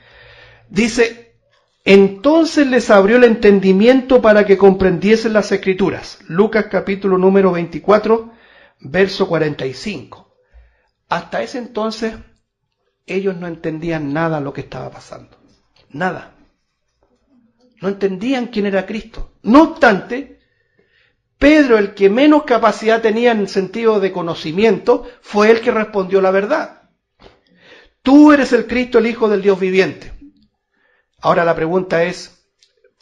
Dice, entonces les abrió el entendimiento para que comprendiesen las Escrituras. Lucas capítulo número 24, verso 45. Hasta ese entonces ellos no entendían nada de lo que estaba pasando. Nada. No entendían quién era Cristo. No obstante, Pedro, el que menos capacidad tenía en sentido de conocimiento, fue el que respondió la verdad. Tú eres el Cristo, el Hijo del Dios viviente. Ahora la pregunta es,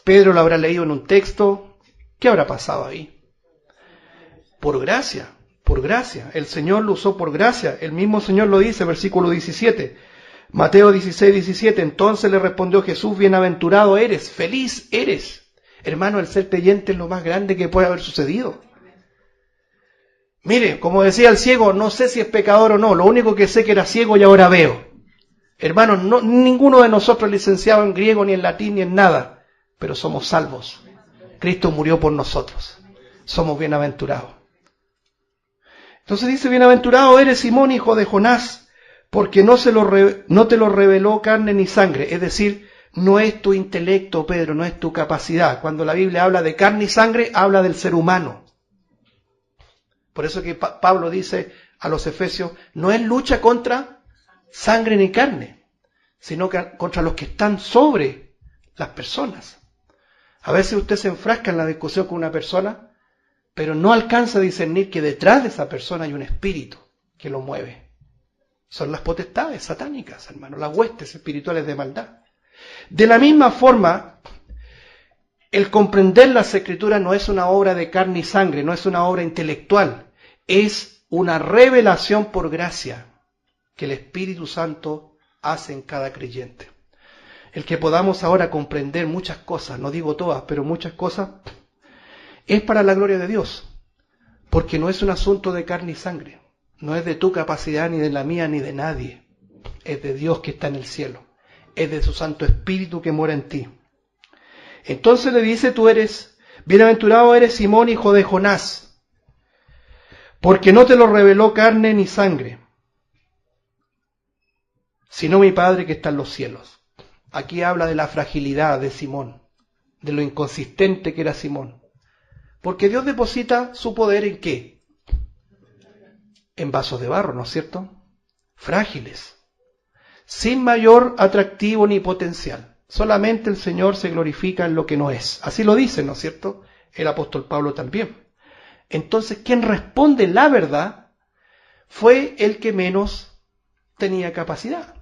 ¿Pedro lo habrá leído en un texto? ¿Qué habrá pasado ahí? Por gracia, por gracia. El Señor lo usó por gracia. El mismo Señor lo dice, versículo 17. Mateo 16, 17. Entonces le respondió Jesús, bienaventurado eres, feliz eres. Hermano, el ser creyente es lo más grande que puede haber sucedido. Mire, como decía el ciego, no sé si es pecador o no, lo único que sé que era ciego y ahora veo. Hermanos, no, ninguno de nosotros es licenciado en griego, ni en latín, ni en nada, pero somos salvos. Cristo murió por nosotros. Somos bienaventurados. Entonces dice, bienaventurado eres Simón, hijo de Jonás, porque no te lo reveló carne ni sangre. Es decir, no es tu intelecto, Pedro, no es tu capacidad. Cuando la Biblia habla de carne y sangre, habla del ser humano. Por eso que Pablo dice a los Efesios, no es lucha contra sangre ni carne, sino que contra los que están sobre las personas. A veces usted se enfrasca en la discusión con una persona, pero no alcanza a discernir que detrás de esa persona hay un espíritu que lo mueve. Son las potestades satánicas, hermano, las huestes espirituales de maldad. De la misma forma, el comprender las Escrituras no es una obra de carne y sangre, no es una obra intelectual, es una revelación por gracia que el Espíritu Santo hace en cada creyente. El que podamos ahora comprender muchas cosas, no digo todas, pero muchas cosas, es para la gloria de Dios, porque no es un asunto de carne y sangre, no es de tu capacidad, ni de la mía, ni de nadie, es de Dios que está en el cielo, es de su Santo Espíritu que mora en ti. Entonces le dice, tú eres, bienaventurado eres Simón, hijo de Jonás, porque no te lo reveló carne ni sangre, sino mi Padre que está en los cielos. Aquí habla de la fragilidad de Simón, de lo inconsistente que era Simón. Porque Dios deposita su poder ¿en qué? En vasos de barro, ¿no es cierto? Frágiles, sin mayor atractivo ni potencial. Solamente el Señor se glorifica en lo que no es. Así lo dice, ¿no es cierto? El apóstol Pablo también. Entonces, quien responde la verdad fue el que menos tenía capacidad.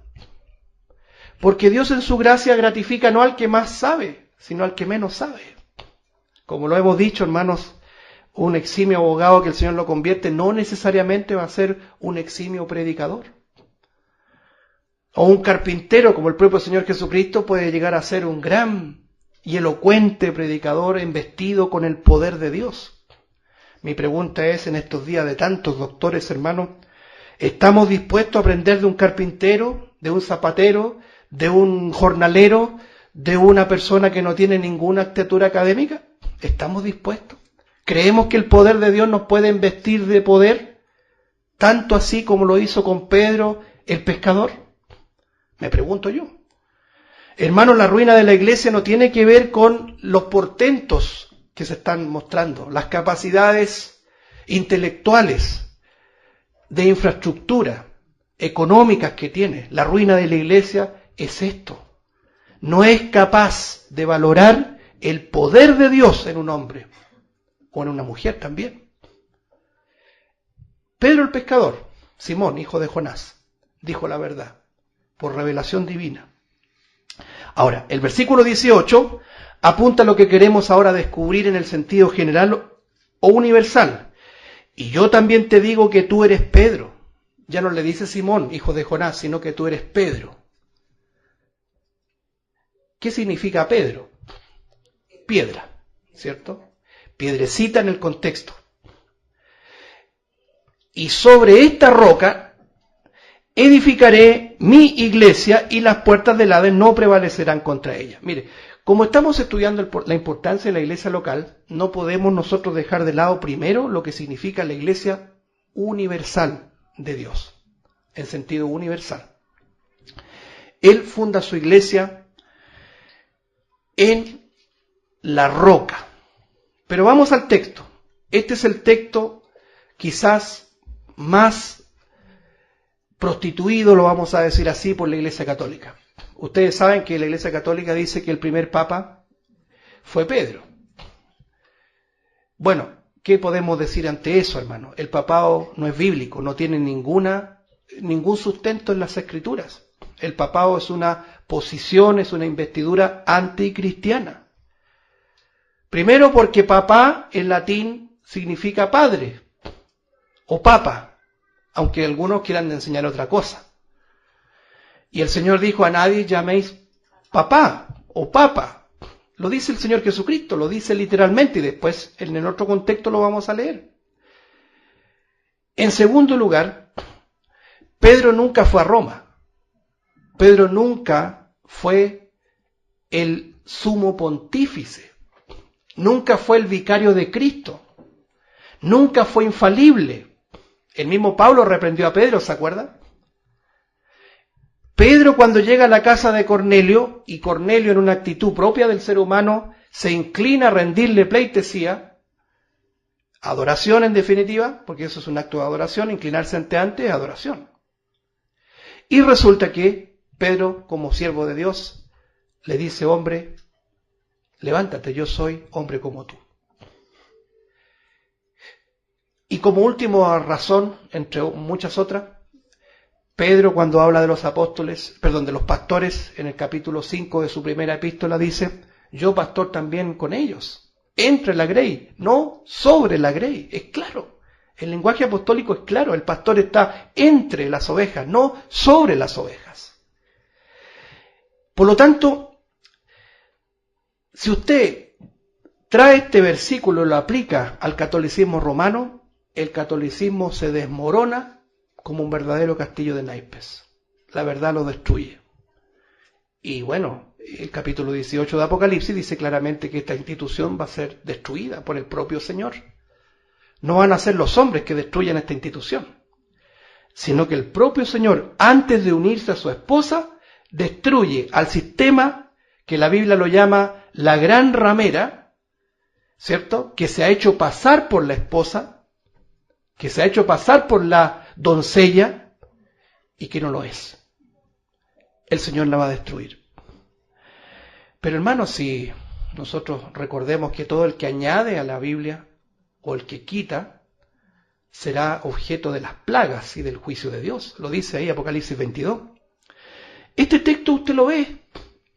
Porque Dios en su gracia gratifica no al que más sabe, sino al que menos sabe. Como lo hemos dicho, hermanos, un eximio abogado que el Señor lo convierte no necesariamente va a ser un eximio predicador. O un carpintero, como el propio Señor Jesucristo, puede llegar a ser un gran y elocuente predicador investido con el poder de Dios. Mi pregunta es, en estos días de tantos doctores, hermanos, ¿estamos dispuestos a aprender de un carpintero, de un zapatero, de un jornalero, de una persona que no tiene ninguna estatura académica? ¿Estamos dispuestos? ¿Creemos que el poder de Dios nos puede investir de poder? Tanto así como lo hizo con Pedro, el pescador. Me pregunto yo. Hermanos, la ruina de la iglesia no tiene que ver con los portentos que se están mostrando, las capacidades intelectuales, de infraestructura, económicas que tiene. La ruina de la iglesia es esto. No es capaz de valorar el poder de Dios en un hombre o en una mujer también. Pedro el pescador, Simón, hijo de Jonás, dijo la verdad por revelación divina. Ahora, el versículo 18 apunta a lo que queremos ahora descubrir en el sentido general o universal. Y yo también te digo que tú eres Pedro. Ya no le dice Simón, hijo de Jonás, sino que tú eres Pedro. ¿Qué significa Pedro? Piedra, ¿cierto? Piedrecita en el contexto. Y sobre esta roca edificaré mi iglesia y las puertas del Hades no prevalecerán contra ella. Mire, como estamos estudiando la importancia de la iglesia local, no podemos nosotros dejar de lado primero lo que significa la iglesia universal de Dios, en sentido universal. Él funda su iglesia en la roca. Pero vamos al texto. Este es el texto quizás más prostituido, lo vamos a decir así, por la Iglesia Católica. Ustedes saben que la Iglesia Católica dice que el primer papa fue Pedro. Bueno, ¿qué podemos decir ante eso, hermano? El papado no es bíblico, no tiene ningún sustento en las Escrituras. El papado es una posición, es una investidura anticristiana. Primero porque papá en latín significa padre o papa, aunque algunos quieran enseñar otra cosa. Y el Señor dijo: a nadie llaméis papá o papa. Lo dice el Señor Jesucristo, lo dice literalmente, y después en el otro contexto lo vamos a leer. En segundo lugar, Pedro nunca fue a Roma. Pedro nunca fue el sumo pontífice. Nunca fue el vicario de Cristo. Nunca fue infalible. El mismo Pablo reprendió a Pedro, ¿se acuerdan? Pedro, cuando llega a la casa de Cornelio, y Cornelio en una actitud propia del ser humano se inclina a rendirle pleitesía, adoración en definitiva, porque eso es un acto de adoración, inclinarse ante es adoración. Y resulta que Pedro, como siervo de Dios, le dice: hombre, levántate, yo soy hombre como tú. Y como última razón, entre muchas otras, Pedro, cuando habla de los de los pastores, en el capítulo 5 de su primera epístola, dice: yo pastor también con ellos, entre la grey, no sobre la grey. Es claro, el lenguaje apostólico es claro, el pastor está entre las ovejas, no sobre las ovejas. Por lo tanto, si usted trae este versículo y lo aplica al catolicismo romano, el catolicismo se desmorona como un verdadero castillo de naipes. La verdad lo destruye. Y bueno, el capítulo 18 de Apocalipsis dice claramente que esta institución va a ser destruida por el propio Señor. No van a ser los hombres que destruyan esta institución, sino que el propio Señor, antes de unirse a su esposa, destruye al sistema que la Biblia lo llama la gran ramera, ¿cierto? Que se ha hecho pasar por la esposa, que se ha hecho pasar por la doncella y que no lo es. El Señor la va a destruir. Pero hermanos, si nosotros recordemos que todo el que añade a la Biblia o el que quita será objeto de las plagas y del juicio de Dios. Lo dice ahí Apocalipsis 22. Este texto usted lo ve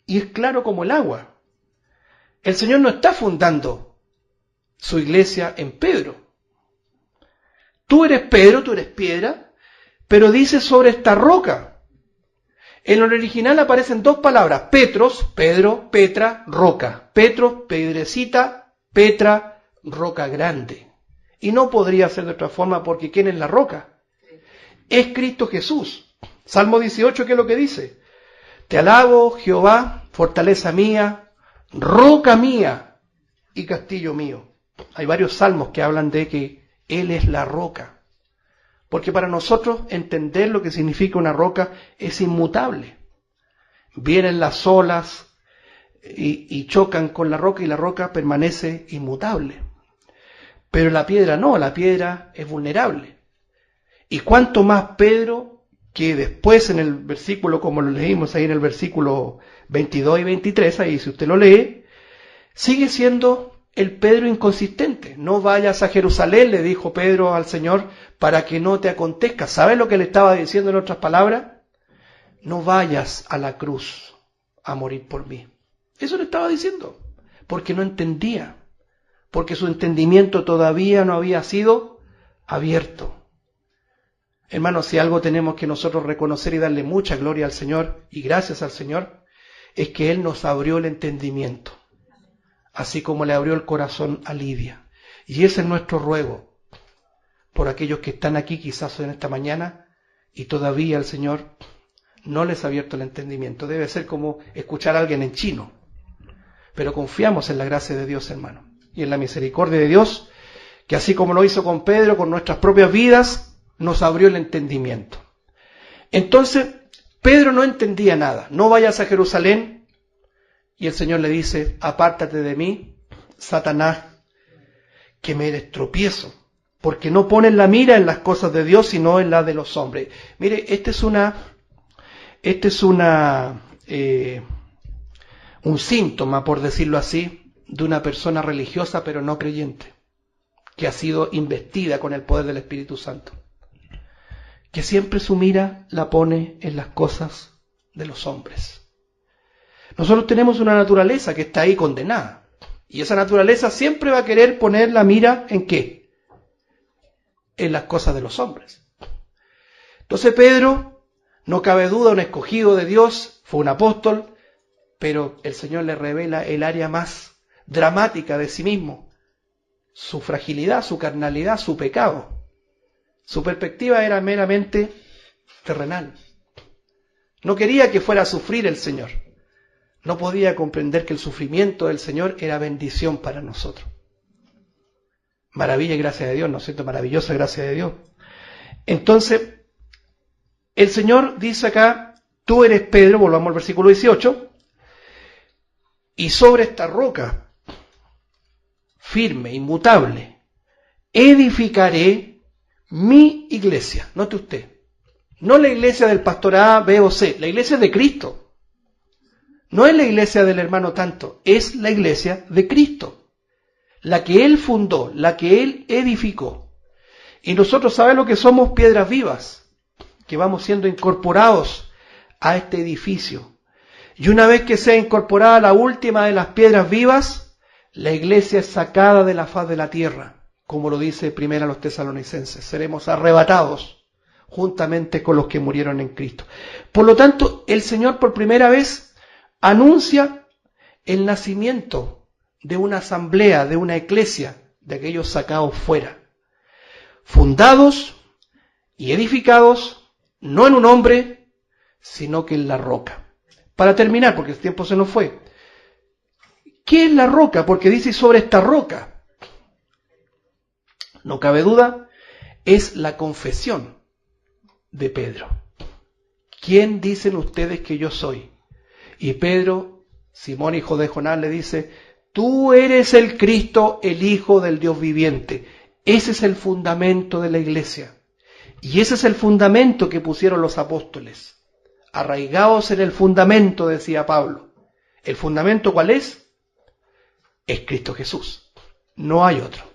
y es claro como el agua. El Señor no está fundando su iglesia en Pedro. Tú eres Pedro, tú eres piedra, pero dice sobre esta roca. En el original aparecen dos palabras: Petros, Pedro, Petra, roca. Petros, piedrecita, Petra, roca grande. Y no podría ser de otra forma, porque ¿quién es la roca? Es Cristo Jesús. Salmo 18, ¿qué es lo que dice? Te alabo, Jehová, fortaleza mía, roca mía y castillo mío. Hay varios salmos que hablan de que Él es la roca. Porque para nosotros entender lo que significa una roca es inmutable. Vienen las olas y chocan con la roca y la roca permanece inmutable. Pero la piedra no, la piedra es vulnerable. Y cuanto más Pedro, que después en el versículo, como lo leímos ahí en el versículo 22 y 23, ahí si usted lo lee, sigue siendo el Pedro inconsistente. No vayas a Jerusalén, le dijo Pedro al Señor, para que no te acontezca. ¿Sabes lo que le estaba diciendo en otras palabras? No vayas a la cruz a morir por mí. Eso le estaba diciendo, porque no entendía, porque su entendimiento todavía no había sido abierto. Hermanos, si algo tenemos que nosotros reconocer y darle mucha gloria al Señor y gracias al Señor, es que Él nos abrió el entendimiento, así como le abrió el corazón a Lidia. Y ese es nuestro ruego por aquellos que están aquí quizás en esta mañana y todavía el Señor no les ha abierto el entendimiento. Debe ser como escuchar a alguien en chino. Pero confiamos en la gracia de Dios, hermano, y en la misericordia de Dios, que así como lo hizo con Pedro, con nuestras propias vidas, nos abrió el entendimiento. Entonces, Pedro no entendía nada. No vayas a Jerusalén. Y el Señor le dice, apártate de mí, Satanás, que me eres tropiezo, porque no pones la mira en las cosas de Dios, sino en las de los hombres. Mire, un síntoma, por decirlo así, de una persona religiosa pero no creyente, que ha sido investida con el poder del Espíritu Santo, que siempre su mira la pone en las cosas de los hombres. Nosotros tenemos una naturaleza que está ahí condenada, y esa naturaleza siempre va a querer poner la mira ¿en qué? En las cosas de los hombres. Entonces Pedro, no cabe duda, un escogido de Dios, fue un apóstol, pero el Señor le revela el área más dramática de sí mismo, su fragilidad, su carnalidad, su pecado. Su perspectiva era meramente terrenal. No quería que fuera a sufrir el Señor. No podía comprender que el sufrimiento del Señor era bendición para nosotros. Maravilla y gracia de Dios, ¿no es cierto? Maravillosa gracia de Dios. Entonces, el Señor dice acá, tú eres Pedro, volvamos al versículo 18, y sobre esta roca, firme, inmutable, edificaré mi iglesia. Note usted, no la iglesia del pastor A, B o C, la iglesia de Cristo. No es la iglesia del hermano tanto, es la iglesia de Cristo, la que Él fundó, la que Él edificó. Y nosotros sabemos lo que somos, piedras vivas, que vamos siendo incorporados a este edificio. Y una vez que sea incorporada la última de las piedras vivas, la iglesia es sacada de la faz de la tierra, como lo dice primero a los tesalonicenses. Seremos arrebatados juntamente con los que murieron en Cristo. Por lo tanto, el Señor por primera vez anuncia el nacimiento de una asamblea, de una iglesia, de aquellos sacados fuera, fundados y edificados, no en un hombre, sino que en la roca. Para terminar, porque el tiempo se nos fue, ¿qué es la roca? Porque dice sobre esta roca. No cabe duda, es la confesión de Pedro. ¿Quién dicen ustedes que yo soy? Y Pedro, Simón hijo de Jonás, le dice, tú eres el Cristo, el Hijo del Dios viviente. Ese es el fundamento de la iglesia. Y ese es el fundamento que pusieron los apóstoles. Arraigados en el fundamento, decía Pablo. ¿El fundamento cuál es? Es Cristo Jesús. No hay otro.